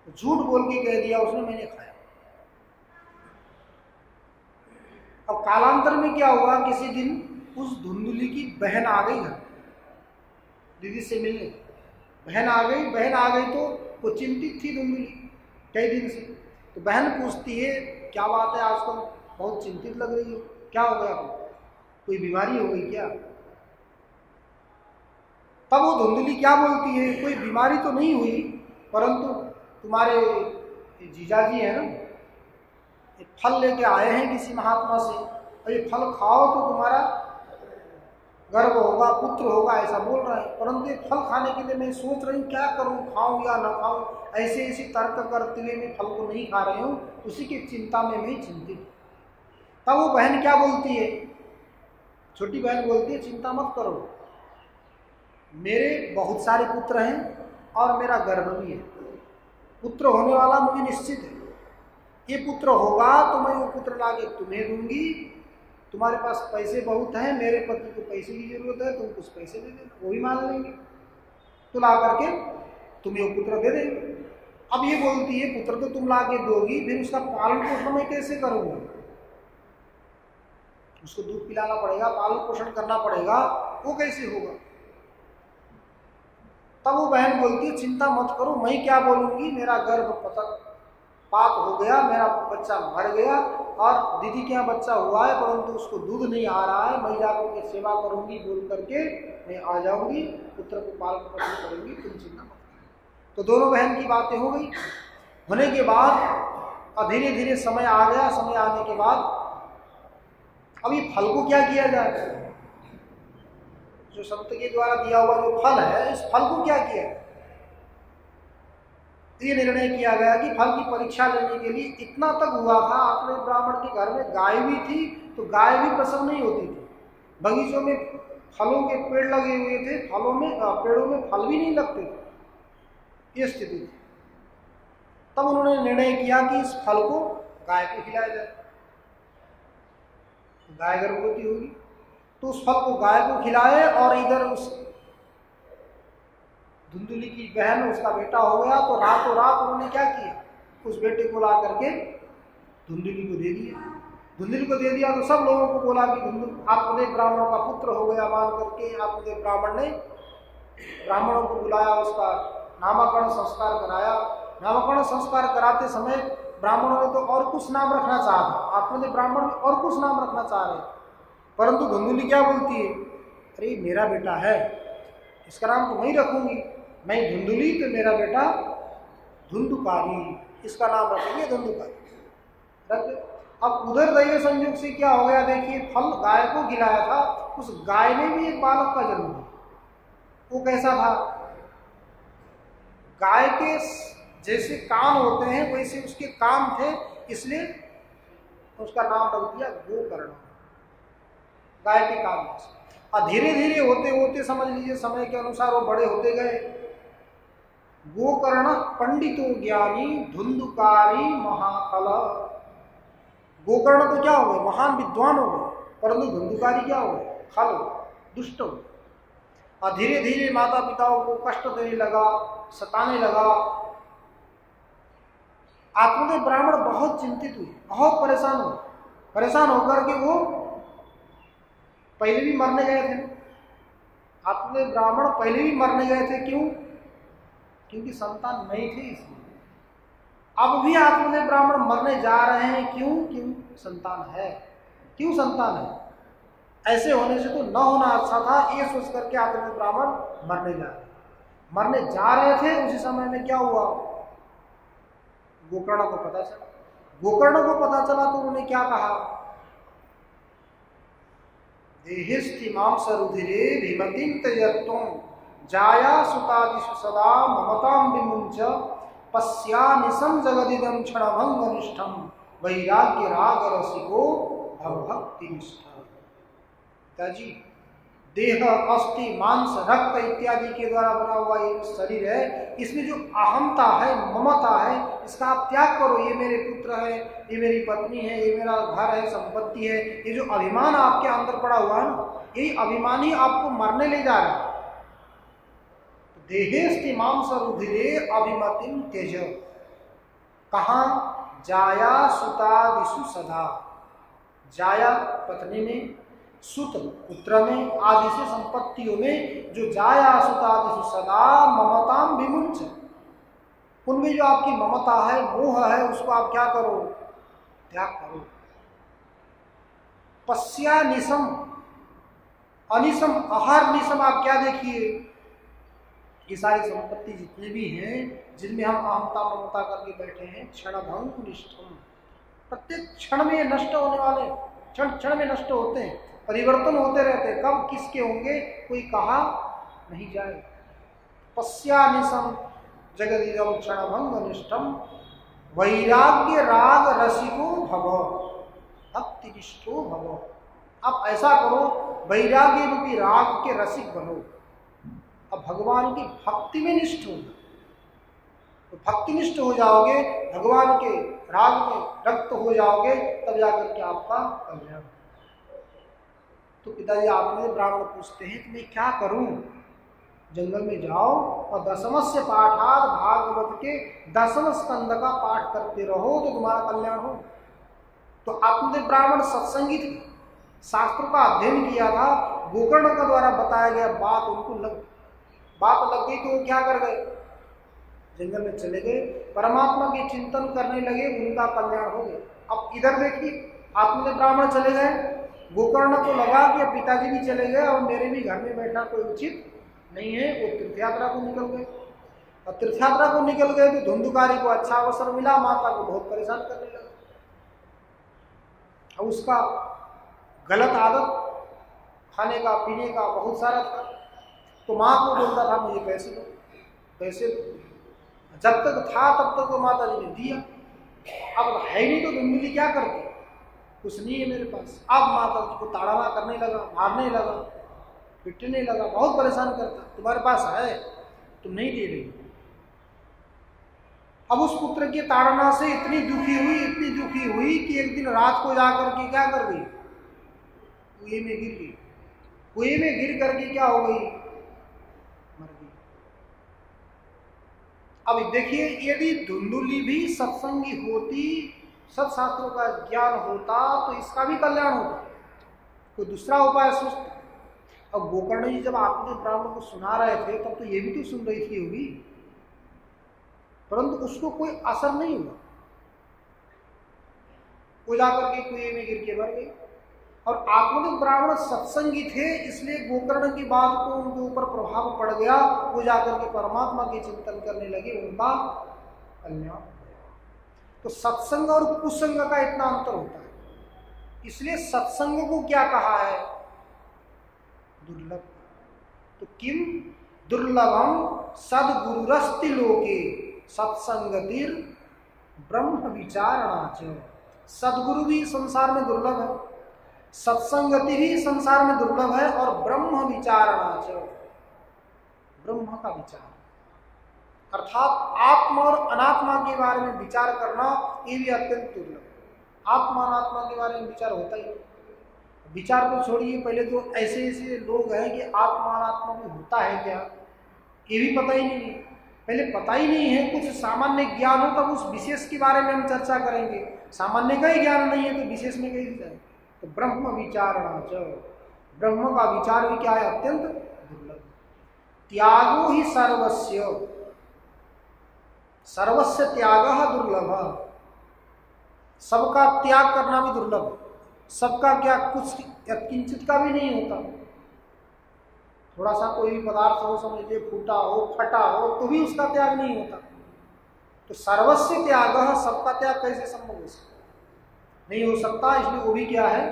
तो झूठ बोल के कह दिया उसने, मैंने खाया। अब कालांतर में क्या हुआ, किसी दिन उस धुंधुली की बहन आ गई घर, दीदी से मिलने। बहन आ गई तो वो चिंतित थी धुंधुली कई दिन से। तो बहन पूछती है, क्या बात है आजकल बहुत चिंतित लग रही हो, क्या हो गया, कोई बीमारी हो गई क्या? तब वो धुंधुली क्या बोलती है, कोई बीमारी तो नहीं हुई, परंतु तुम्हारे जीजाजी है ना, ये फल लेके आए हैं किसी महात्मा से, और ये फल खाओ तो तुम्हारा गर्भ होगा, पुत्र होगा, ऐसा बोल रहा है। परंतु ये फल खाने के लिए मैं सोच रही हूँ क्या करूँ, खाऊं या ना खाऊं, ऐसे तर्क करते हुए मैं फल को नहीं खा रही हूँ, उसी की चिंता में मैं चिंतित। तब वो बहन क्या बोलती है, छोटी बहन बोलती है, चिंता मत करो, मेरे बहुत सारे पुत्र हैं और मेरा गर्भ भी है, पुत्र होने वाला मुझे निश्चित है। ये पुत्र होगा तो मैं वो पुत्र लाके तुम्हें दूंगी, तुम्हारे पास पैसे बहुत हैं, मेरे पति को पैसे की जरूरत है, तुम कुछ पैसे दे देना, वो भी मान लेंगे, तो ला करके तुम्हें वो पुत्र दे देंगे। अब ये बोलती है, पुत्र तो तुम लाके दोगी, फिर उसका पालन पोषण मैं कैसे करूँगा, उसको दूध पिलाना पड़ेगा, पालन पोषण करना पड़ेगा, वो कैसे होगा? तब वो बहन बोलती है, चिंता मत करो, मैं क्या बोलूंगी, मेरा गर्भ पात हो गया, मेरा बच्चा मर गया और दीदी के यहाँ बच्चा हुआ है परंतु उसको दूध नहीं आ रहा है, मैं जाकर के सेवा करूंगी बोल करके मैं आ जाऊंगी, पुत्र को पालन पोषण करूंगी, तुम चिंता मत करो। तो दोनों बहन की बातें हो गई। होने के बाद और धीरे धीरे समय आ गया। समय आने के बाद अभी फल को क्या किया जाए, जो संत के द्वारा दिया हुआ जो फल है, इस फल को क्या किया। ये निर्णय किया गया कि फल की परीक्षा लेने के लिए इतना तक हुआ था, अपने ब्राह्मण के घर में गाय भी थी, तो गाय भी प्रसव नहीं होती थी। बगीचों में फलों के पेड़ लगे हुए थे, पेड़ों में फल भी नहीं लगते थे, ये स्थिति थी। तब उन्होंने निर्णय किया कि इस फल को गाय को खिलाया जाए। गाय गर्भवती होगी तो उस फल को गाय को खिलाए, और इधर उस धुंधुली की बहन, उसका बेटा हो गया, तो रातों रात उन्होंने क्या किया, उस बेटे को ला करके धुंधुली को दे दिया। धुंधुली को दे दिया तो सब लोगों को बोला कि आपने ब्राह्मणों का पुत्र हो गया मान करके आपने ब्राह्मण ने ब्राह्मणों को बुलाया, उसका नामकरण संस्कार कराया। नामकरण संस्कार कराते समय ब्राह्मणों ने तो और कुछ नाम रखना चाहा था, आपने ब्राह्मण और कुछ नाम रखना चाह रहे, परंतु धुंधुली क्या बोलती है, अरे मेरा बेटा है, इसका नाम तो वही रखूंगी, मैं धुंधुली तो मेरा बेटा धुंधुकारी, इसका नाम रखेंगे धुंधुकारी रख। अब उधर दैव संयोग से क्या हो गया, देखिए फल गाय को खिलाया था, उस गाय ने भी एक बालक का जन्म दिया। वो कैसा था, गाय के जैसे कान होते हैं वैसे उसके कान थे, इसलिए उसका नाम रख दिया गोकर्ण, गाय के कान। और धीरे धीरे होते होते समझ लीजिए समय के अनुसार वो बड़े होते गए। गोकर्ण पंडितो ज्ञानी धुंधुकारी महाफल। गोकर्ण तो क्या हो गए, महान विद्वान हो गए, परंतु धुंधुकारी क्या हो गए, खल दुष्ट हो। और धीरे धीरे माता पिताओं को कष्ट देने लगा, सताने लगा। आत्मदेव ब्राह्मण बहुत चिंतित हुए, बहुत परेशान हुए। परेशान होकर के वो पहले भी मरने गए थे। आत्मदेव ब्राह्मण पहले भी मरने गए थे, क्यों, क्योंकि संतान नहीं थे इसलिए। अब भी आत्मदेव ब्राह्मण मरने जा रहे हैं, क्यों, क्यों संतान है, क्यों संतान है। ऐसे होने से तो न होना अच्छा था, ये सोच करके आत्मदेव ब्राह्मण मरने जा रहे थे। उसी समय में क्या हुआ, गोकर्ण को पता चला। गोकर्ण को पता चला तो उन्होंने क्या कहा, देहिस्थिमां सरुधिरे भीमतिं त्यजत्वं जाया सुतादिषु सदा ममतां विमुञ्च पश्यानिशं जगदिदं क्षणभङ्गनिष्ठं वैराग्य राग रसिको भवभक्तिनिष्ठ। पिताजी, देह अस्थि मांस रक्त इत्यादि के द्वारा बना हुआ ये शरीर है, इसमें जो अहमता है, ममता है, इसका आप त्याग करो। ये मेरे पुत्र है, ये मेरी पत्नी है, ये मेरा घर है, संपत्ति है, ये जो अभिमान आपके अंदर पड़ा हुआ है ना, यही अभिमान ही आपको मरने ले जा रहा है। देहेस्ति मांस रुधिरे अभिमतिं त्यज। कहाँ, जाया सुतादिषु सदा। जाया पत्नी में, सुत पुत्र में, आदि से संपत्तियों में जो जाया सुतादिषु सदा ममतां विमुञ्च, उनमें जो आपकी ममता है, मोह है, उसको आप क्या करो, त्याग करो। पश्या निशम, अनिशम, अहर निशम, आप क्या देखिए, ये सारी संपत्ति जितने भी हैं जिनमें हम अहमता ममता करके बैठे हैं, क्षणभंग निष्ठम, प्रत्येक क्षण में नष्ट होने वाले, क्षण क्षण में नष्ट होते हैं, परिवर्तन होते रहते हैं, कब किसके होंगे कोई कहा नहीं जाए। पश्यानिशम जगदिदं क्षणभंग निष्ठम वैराग्य राग रसिको भव भक्तिनिष्ठो भव। आप ऐसा करो, वैराग्य रूपी राग के रसिक बनो, अब भगवान की भक्ति में निष्ठ हो, तो भक्तिनिष्ठ हो जाओगे, भगवान के राग में रक्त हो जाओगे, तब जाकर के आपका कल्याण। तो पिताजी आपने ब्राह्मण पूछते हैं कि मैं क्या करूं, जंगल में जाओ और दशमस्य पाठाद भागवत के 10वें स्कंद का पाठ करते रहो तो तुम्हारा कल्याण हो। तो आपने ब्राह्मण सत्संगी थे, शास्त्रों का अध्ययन किया था, गोकर्ण का द्वारा बताया गया बात उनको बात लग गई, तो वो क्या कर गए, जंगल में चले गए, परमात्मा के चिंतन करने लगे, उनका कल्याण हो गया। अब इधर देखिए, आपने ब्राह्मण चले गए, गोकर्ण को लगा कि अब पिताजी भी चले गए और मेरे भी घर में बैठना कोई उचित नहीं है, वो तीर्थ यात्रा को निकल गए। और तीर्थ यात्रा को निकल गए तो धुंधुकारी को अच्छा अवसर मिला, माता को बहुत परेशान करने लगा। और उसका गलत आदत खाने का पीने का बहुत सारा था, तो माँ को बोलता था मुझे पैसे दो, पैसे दो। जब तक था तब तक तो माता जी ने दिया, अब है नहीं तो धुंधली क्या करती, कुछ नहीं है मेरे पास। अब माता जी को ताड़ना करने लगा, मारने लगा, पिटने लगा, बहुत परेशान करता, तुम्हारे पास है तुम नहीं दे रही। अब उस पुत्र की ताड़ना से इतनी दुखी हुई कि एक दिन रात को जाकर के क्या कर गई, कुएं में गिर गई। कुएं में गिर करके क्या हो गई, मर गई। अब देखिए, यदि धुंधुली भी सत्संगी होती, सत्शास्त्रों का ज्ञान होता, तो इसका भी कल्याण होता, कोई दूसरा उपाय सोचता। अब गोकर्ण जी जब आत्मदेव ब्राह्मण को सुना रहे थे तब तो ये भी तो सुन रही थी होगी, परंतु उसको कोई असर नहीं हुआ। वो जाकर के कुएं में गिर के मर गई। और आत्मदेव ब्राह्मण सत्संगी थे, इसलिए गोकर्ण की बात को उनके ऊपर प्रभाव पड़ गया, वो जाकर के परमात्मा के चिंतन करने लगे, उनका कल्याण। तो सत्संग और कुसंग का इतना अंतर होता है, इसलिए सत्संग को क्या कहा है, दुर्लभ। तो किम दुर्लभम सद्गुरुरस्ति लोके सत्संगतिर ब्रह्म विचारणा। सद्गुरु भी संसार में दुर्लभ है, सत्संगति भी संसार में दुर्लभ है, और ब्रह्म विचारणा, ब्रह्म का विचार अर्थात आत्मा और अनात्मा के बारे में विचार करना, ये भी अत्यंत दुर्लभ है। आत्मा अनात्मा के बारे में विचार होता ही नहीं। विचार को छोड़िए, पहले तो ऐसे ऐसे लोग हैं कि आत्मा अनात्मा में होता है क्या, ये भी पता ही नहीं है। पहले पता ही नहीं है, कुछ सामान्य ज्ञान हो तब उस विशेष के बारे में हम चर्चा करेंगे, सामान्य का ही ज्ञान नहीं है तो विशेष में कैसे जाए। तो ब्रह्म विचारणा, ब्रह्म का विचार भी क्या है, अत्यंत दुर्लभ। त्यागो ही सर्वस्य, सर्वस्य त्याग दुर्लभ, सबका त्याग करना भी दुर्लभ। सबका क्या, कुछ किंचित का भी नहीं होता। थोड़ा सा कोई भी पदार्थ हो, समझिए फूटा हो, फटा हो, तो भी उसका त्याग नहीं होता। तो सर्वस्य त्याग, सबका त्याग कैसे संभव हो सकता, नहीं हो सकता, इसलिए वो भी क्या है,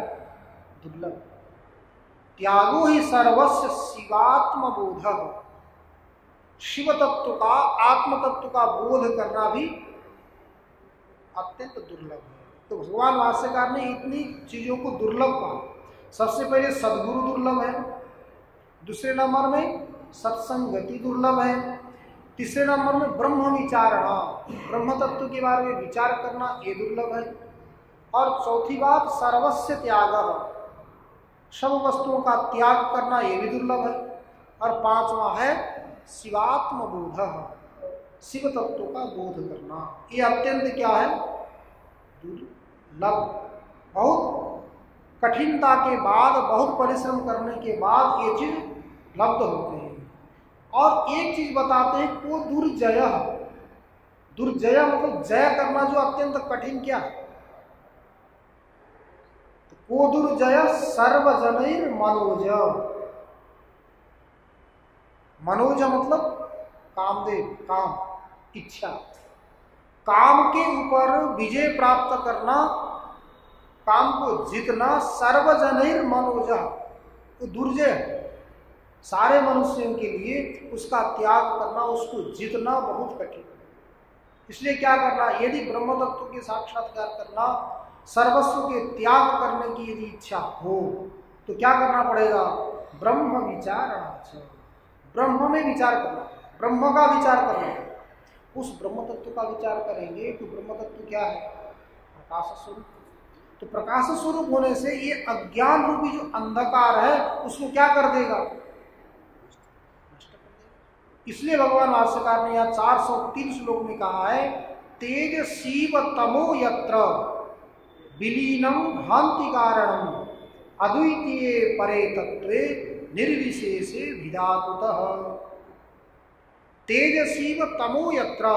दुर्लभ। त्यागो ही सर्वस्य शिवात्म बोध, शिव तत्व का, आत्म तत्व का बोध करना भी अत्यंत दुर्लभ है। तो भगवान भाष्यकार ने इतनी चीजों को दुर्लभ कहा। सबसे पहले सद्गुरु दुर्लभ है, दूसरे नंबर में सत्संगति दुर्लभ है, तीसरे नंबर में ब्रह्म विचारणा, ब्रह्म तत्व के बारे में विचार करना, ये दुर्लभ है, और चौथी बात सर्वस्य त्याग, सब वस्तुओं का त्याग करना, ये भी दुर्लभ है, और पांचवा है शिवात्म बोध, शिव तत्व का बोध करना, ये अत्यंत क्या है, दुर्लभ। बहुत कठिनता के बाद, बहुत परिश्रम करने के बाद ये चीज लब्ध होते हैं। और एक चीज बताते हैं, को दुर्जय, दुर्जय मतलब जय करना, जो अत्यंत कठिन क्या है। तो को दुर्जय सर्वजनैर मनोज, मनोज मतलब कामदेव, काम, इच्छा, काम के ऊपर विजय प्राप्त करना, काम को जीतना, सर्वजनैर मनोज, तो दुर्जय, सारे मनुष्यों के लिए उसका त्याग करना, उसको जीतना बहुत कठिन है। इसलिए क्या करना, यदि ब्रह्म तत्व के साक्षात्कार करना, सर्वस्व के त्याग करने की यदि इच्छा हो, तो क्या करना पड़ेगा, ब्रह्म विचारणा, ब्रह्म में विचार करना, ब्रह्म का विचार करना। उस ब्रह्म तत्व का विचार करेंगे तो ब्रह्म तत्व क्या है, प्रकाश स्वरूप। तो प्रकाश स्वरूप होने से ये अज्ञान रूपी जो अंधकार है उसको क्या कर देगा, नष्ट कर देगा। इसलिए भगवान भाष्यकार ने यहाँ 403 श्लोक में कहा है, तेज शिव तमो यत्र विलीनम भांति कारणम अद्वितीये परे तत्वे निर्विशेषे विधातुतः। तेजसीव तमो यत्र,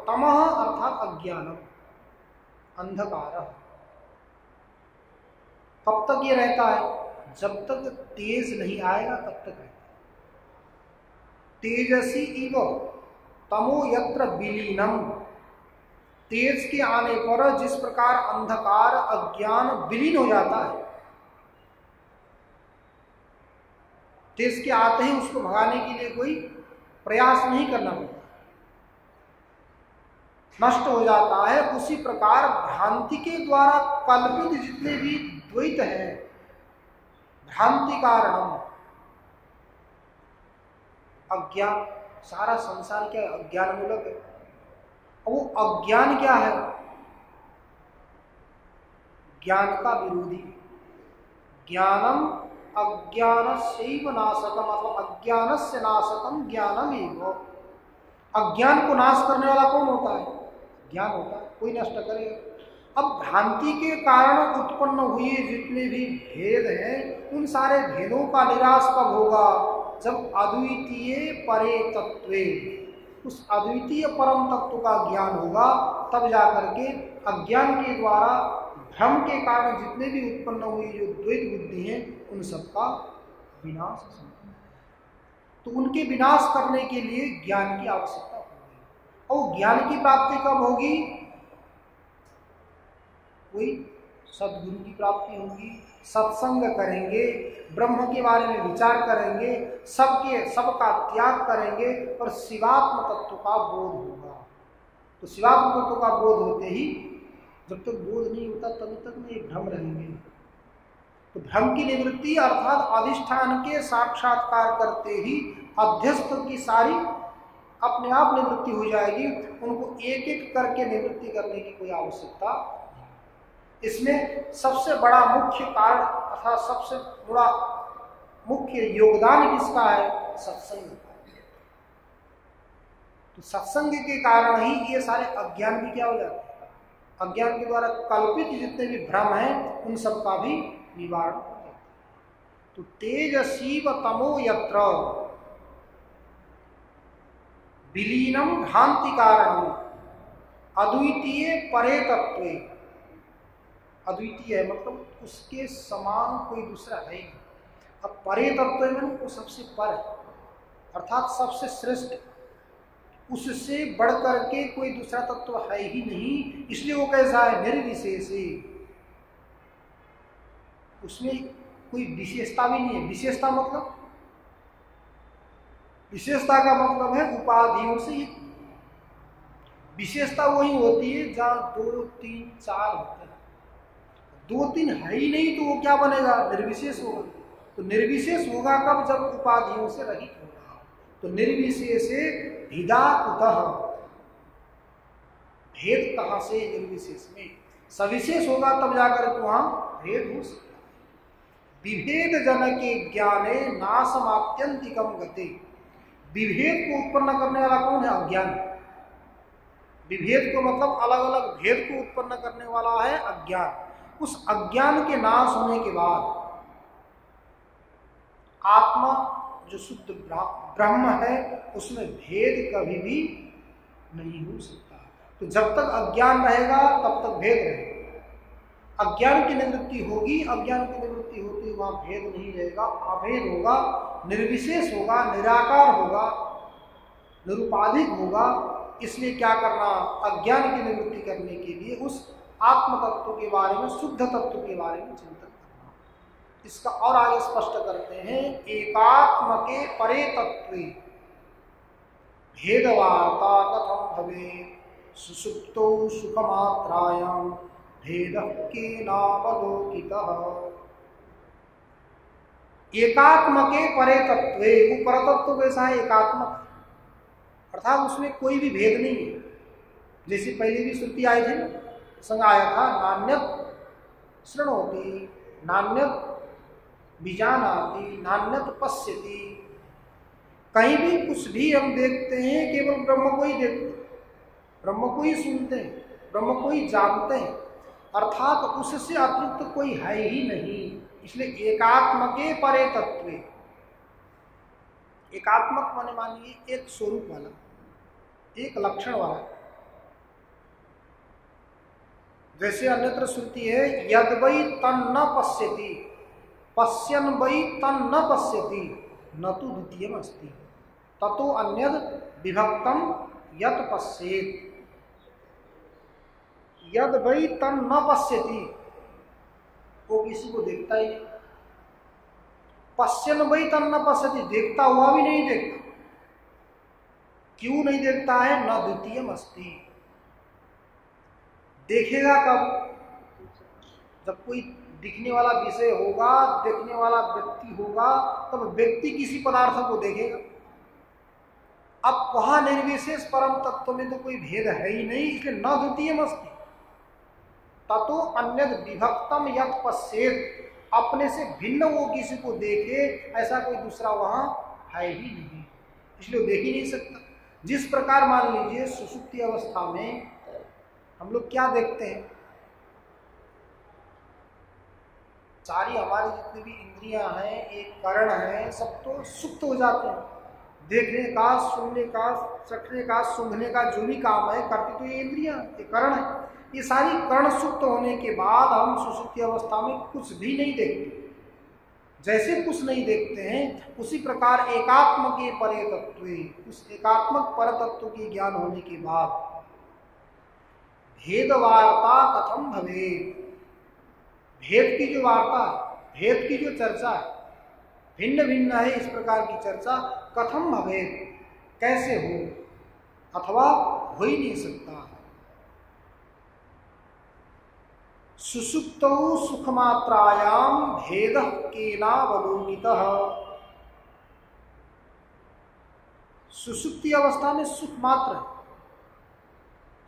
तमः अर्थात अज्ञानम, अंधकार। कब तक ये रहता है, जब तक तेज नहीं आएगा तब तक रहता है। तेजसी इव, तमो यत्र विलीनम, तेज के आने पर जिस प्रकार अंधकार अज्ञान विलीन हो जाता है, तेज के आते ही उसको भगाने के लिए कोई प्रयास नहीं करना पड़ता, नष्ट हो जाता है, उसी प्रकार भ्रांति के द्वारा कल्पित जितने भी द्वैत हैं, भ्रांति कारणम अज्ञान, सारा संसार क्या अज्ञान मूलक है। वो अज्ञान क्या है? ज्ञान का विरोधी। ज्ञानम अज्ञानस्यैव नाशकम, अथवा अज्ञानस्य नाशकम ज्ञानम एव। अज्ञान को नाश करने वाला कौन होता है? ज्ञान होता है, कोई नष्ट करेगा। अब भ्रांति के कारण उत्पन्न हुए जितने भी भेद हैं, उन सारे भेदों का निराश कब होगा? जब अद्वितीय परे तत्वे, उस अद्वितीय परम तत्व का ज्ञान होगा, तब जाकर के अज्ञान के द्वारा भ्रम के कारण जितने भी उत्पन्न हुई जो द्वैत बुद्धि है, उन सबका विनाश संभव है। तो उनके विनाश करने के लिए ज्ञान की आवश्यकता होगी। और ज्ञान की प्राप्ति कब होगी? कोई सद्गुरु की प्राप्ति होगी, सत्संग करेंगे, ब्रह्म के बारे में विचार करेंगे, सबका त्याग करेंगे और शिवात्म तत्व का बोध होगा। तो शिवात्म तत्व का बोध होते ही, जब तक बोध नहीं होता तब तक में ये भ्रम रहेंगे। तो भ्रम की निवृत्ति अर्थात अधिष्ठान के साक्षात्कार करते ही अध्यस्त की सारी अपने आप निवृत्ति हो जाएगी। उनको एक एक करके निवृत्ति करने की कोई आवश्यकता नहीं। इसमें सबसे बड़ा मुख्य कारण अर्थात सबसे बड़ा मुख्य योगदान किसका है? सत्संग। तो सत्संग के कारण ही ये सारे अज्ञान भी क्या हो जाते हैं? अज्ञान के द्वारा कल्पित जितने भी भ्रम हैं, उन सब का भी निवारण हो जाता है। तो तेजसीव तमो यत्र विलीनम भ्रांति कारण अद्वितीय परे तत्वे, अद्वितीय है मतलब उसके समान कोई दूसरा है नहीं। अब परे तत्व में वो सबसे पर है, अर्थात सबसे श्रेष्ठ, उससे बढ़कर के कोई दूसरा तत्व है ही नहीं। इसलिए वो कैसा है? निर्विशेष, उसमें कोई विशेषता भी नहीं है। विशेषता मतलब, विशेषता का मतलब है उपाधियों से ही। विशेषता वही होती है जहाँ 2, 3, 4 होते हैं। 2, 3 है ही नहीं तो वो क्या बनेगा? निर्विशेष होगा। तो निर्विशेष होगा कब? जब उपाधियों से रहित होगा। तो निर्विशेष भिदा कुतः, भेद कहाँ से? निर्विशेष में। सविशेष होगा तब जाकर के वहां भेद हो सकता है। विभेद जन के ज्ञाने नाशमात्यंतिकम गति। विभेद को उत्पन्न करने वाला कौन है? अज्ञान। विभेद को मतलब अलग अलग भेद को उत्पन्न करने वाला है अज्ञान। उस अज्ञान के नाश होने के बाद आत्मा जो शुद्ध ब्रह्म है, उसमें भेद कभी भी नहीं हो सकता। तो जब तक अज्ञान रहेगा तब तक भेद रहेगा। अज्ञान की निवृत्ति होगी, अज्ञान की निवृत्ति होती वहां भेद नहीं रहेगा, अभेद होगा, निर्विशेष होगा, निराकार होगा, निरुपाधिक होगा। इसलिए क्या करना? अज्ञान की निवृत्ति करने के लिए उस आत्म तत्व के बारे में, शुद्ध तत्व के बारे में चिंतन करना। इसका और आगे स्पष्ट करते हैं, एकात्म के परे तत्वे भेदवार्ता कथम भवे सुसुप्तो सुखमात्रायां भेद के नावलोकितः। एकात्म के परे तत्वे, वो परतत्व कैसा है? एकात्मक, अर्थात उसमें कोई भी भेद नहीं है। जैसे पहले भी श्रुति आई थी, संग आया था, नान्यत शृणोति नान्यत विजानाति नान्यत पश्यति। कहीं भी कुछ भी हम देखते हैं, केवल ब्रह्म को ही देखते हैं, ब्रह्म को ही सुनते हैं, ब्रह्म को ही जानते हैं, अर्थात उससे अतिरिक्त कोई है ही नहीं। इसलिए एकात्म के परे तत्वे, एकात्मक माने मानिए एक स्वरूप वाला, एक लक्षण वाला। जैसे अन्यत्र श्रुति है, यद वै तन्न पश्यति पश्यन वै तन्न पश्यति न तो द्वितीयम अस्ति ततो अन्यद विभक्तम यत पश्येत, यद वै तन न पश्यति, वो किसी को देखता ही नहीं। पश्यन वै तन न पश्यति, देखता हुआ भी नहीं देखता। क्यों नहीं देखता है? न द्वितीयम अस्ति, देखेगा कब? जब कोई दिखने वाला विषय होगा, देखने वाला व्यक्ति होगा, तब व्यक्ति किसी पदार्थ को देखेगा। अब वहां निर्विशेष परम तत्व में तो कोई भेद है ही नहीं, इसलिए न द्वितीयम अस्ति ततो अन्यद विभक्तम यत् पश्येत, अपने से भिन्न वो किसी को देखे ऐसा कोई दूसरा वहां है ही नहीं, इसलिए वो देख ही नहीं सकता। जिस प्रकार मान लीजिए सुषुप्ति अवस्था में हम लोग क्या देखते हैं, सारी हमारी जितनी भी इंद्रियां हैं, एक करण है, सब तो सुप्त हो जाते हैं। देखने का, सुनने का, चखने का, सूंघने का जो भी काम है करती तो ये इंद्रियां, ये करण है। ये सारी कर्ण सुप्त होने के बाद हम सुषुप्ति अवस्था में कुछ भी नहीं देखते। जैसे कुछ नहीं देखते हैं, उसी प्रकार एकात्म के परे तत्व, उस एकात्मक पर तत्व के ज्ञान होने के बाद भेद वार्ता कथम भवे, भेद की जो वार्ता है, भेद की जो चर्चा है, भिन्न भिन्न है इस प्रकार की चर्चा कथम भवे, कैसे हो, अथवा हो ही नहीं सकता। सुषुप्तौ सुखमात्रायाम भेद केनावलोकितः, सुषुप्ति अवस्था में सुख मात्र है।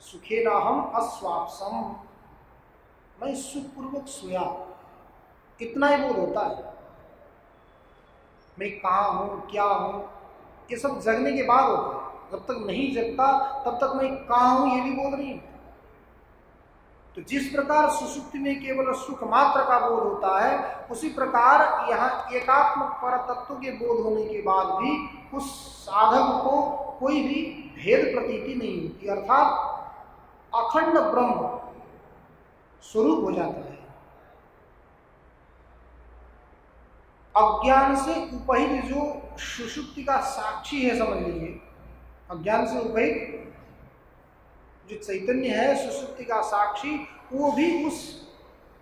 सुखेना हम अस्वाप्सम, मैं सुखपूर्वक सोया, इतना ही बोध होता है। मैं कहाँ हूँ, क्या हूँ, ये सब जगने के बाद होता है। जब तक नहीं जगता तब तक मैं कहाँ हूँ ये भी बोध नहीं होता। तो जिस प्रकार सुषुप्ति में केवल सुख मात्र का बोध होता है, उसी प्रकार यहाँ एकात्मक पर तत्व के बोध होने के बाद भी उस साधक को कोई भी भेद प्रतीति नहीं होती, अर्थात अखंड ब्रह्म स्वरूप हो जाता है। अज्ञान से उपहित जो सुषुप्ति का साक्षी है, समझ लीजिए, अज्ञान से उपहित जो चैतन्य है सुषुप्ति का साक्षी, वो भी उस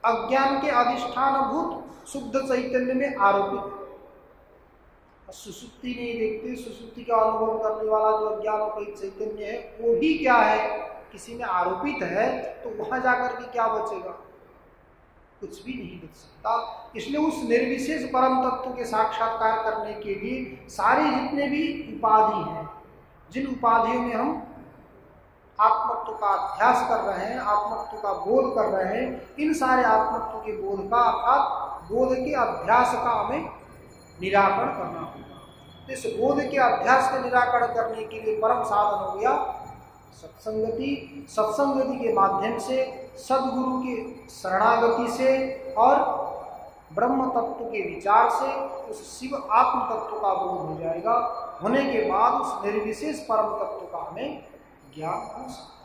अज्ञान के अधिष्ठानभूत शुद्ध चैतन्य में आरोपित है। सुषुप्ति नहीं देखते, सुषुप्ति का अनुभव करने वाला जो अज्ञान उपहित चैतन्य है वो भी क्या है, किसी में आरोपित है, तो वहां जाकर के क्या बचेगा? कुछ भी नहीं बच सकता। इसलिए उस निर्विशेष परम तत्व के साक्षात्कार करने के लिए सारे जितने भी उपाधि हैं, जिन उपाधियों में हम आत्मत्व का अभ्यास कर रहे हैं, आत्मत्व का बोध कर रहे हैं, इन सारे आत्मत्व के बोध का अर्थात बोध के अभ्यास का हमें निराकरण करना होगा। इस बोध के अभ्यास का निराकरण करने के लिए परम साधन हो गया सत्संगति। सत्संगति के माध्यम से, सदगुरु के शरणागति से और ब्रह्म तत्व के विचार से उस शिव आत्म तत्व का बोध हो जाएगा। होने के बाद उस निर्विशेष परम तत्व का हमें ज्ञान हो सकता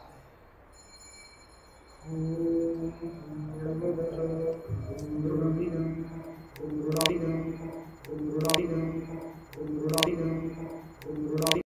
है।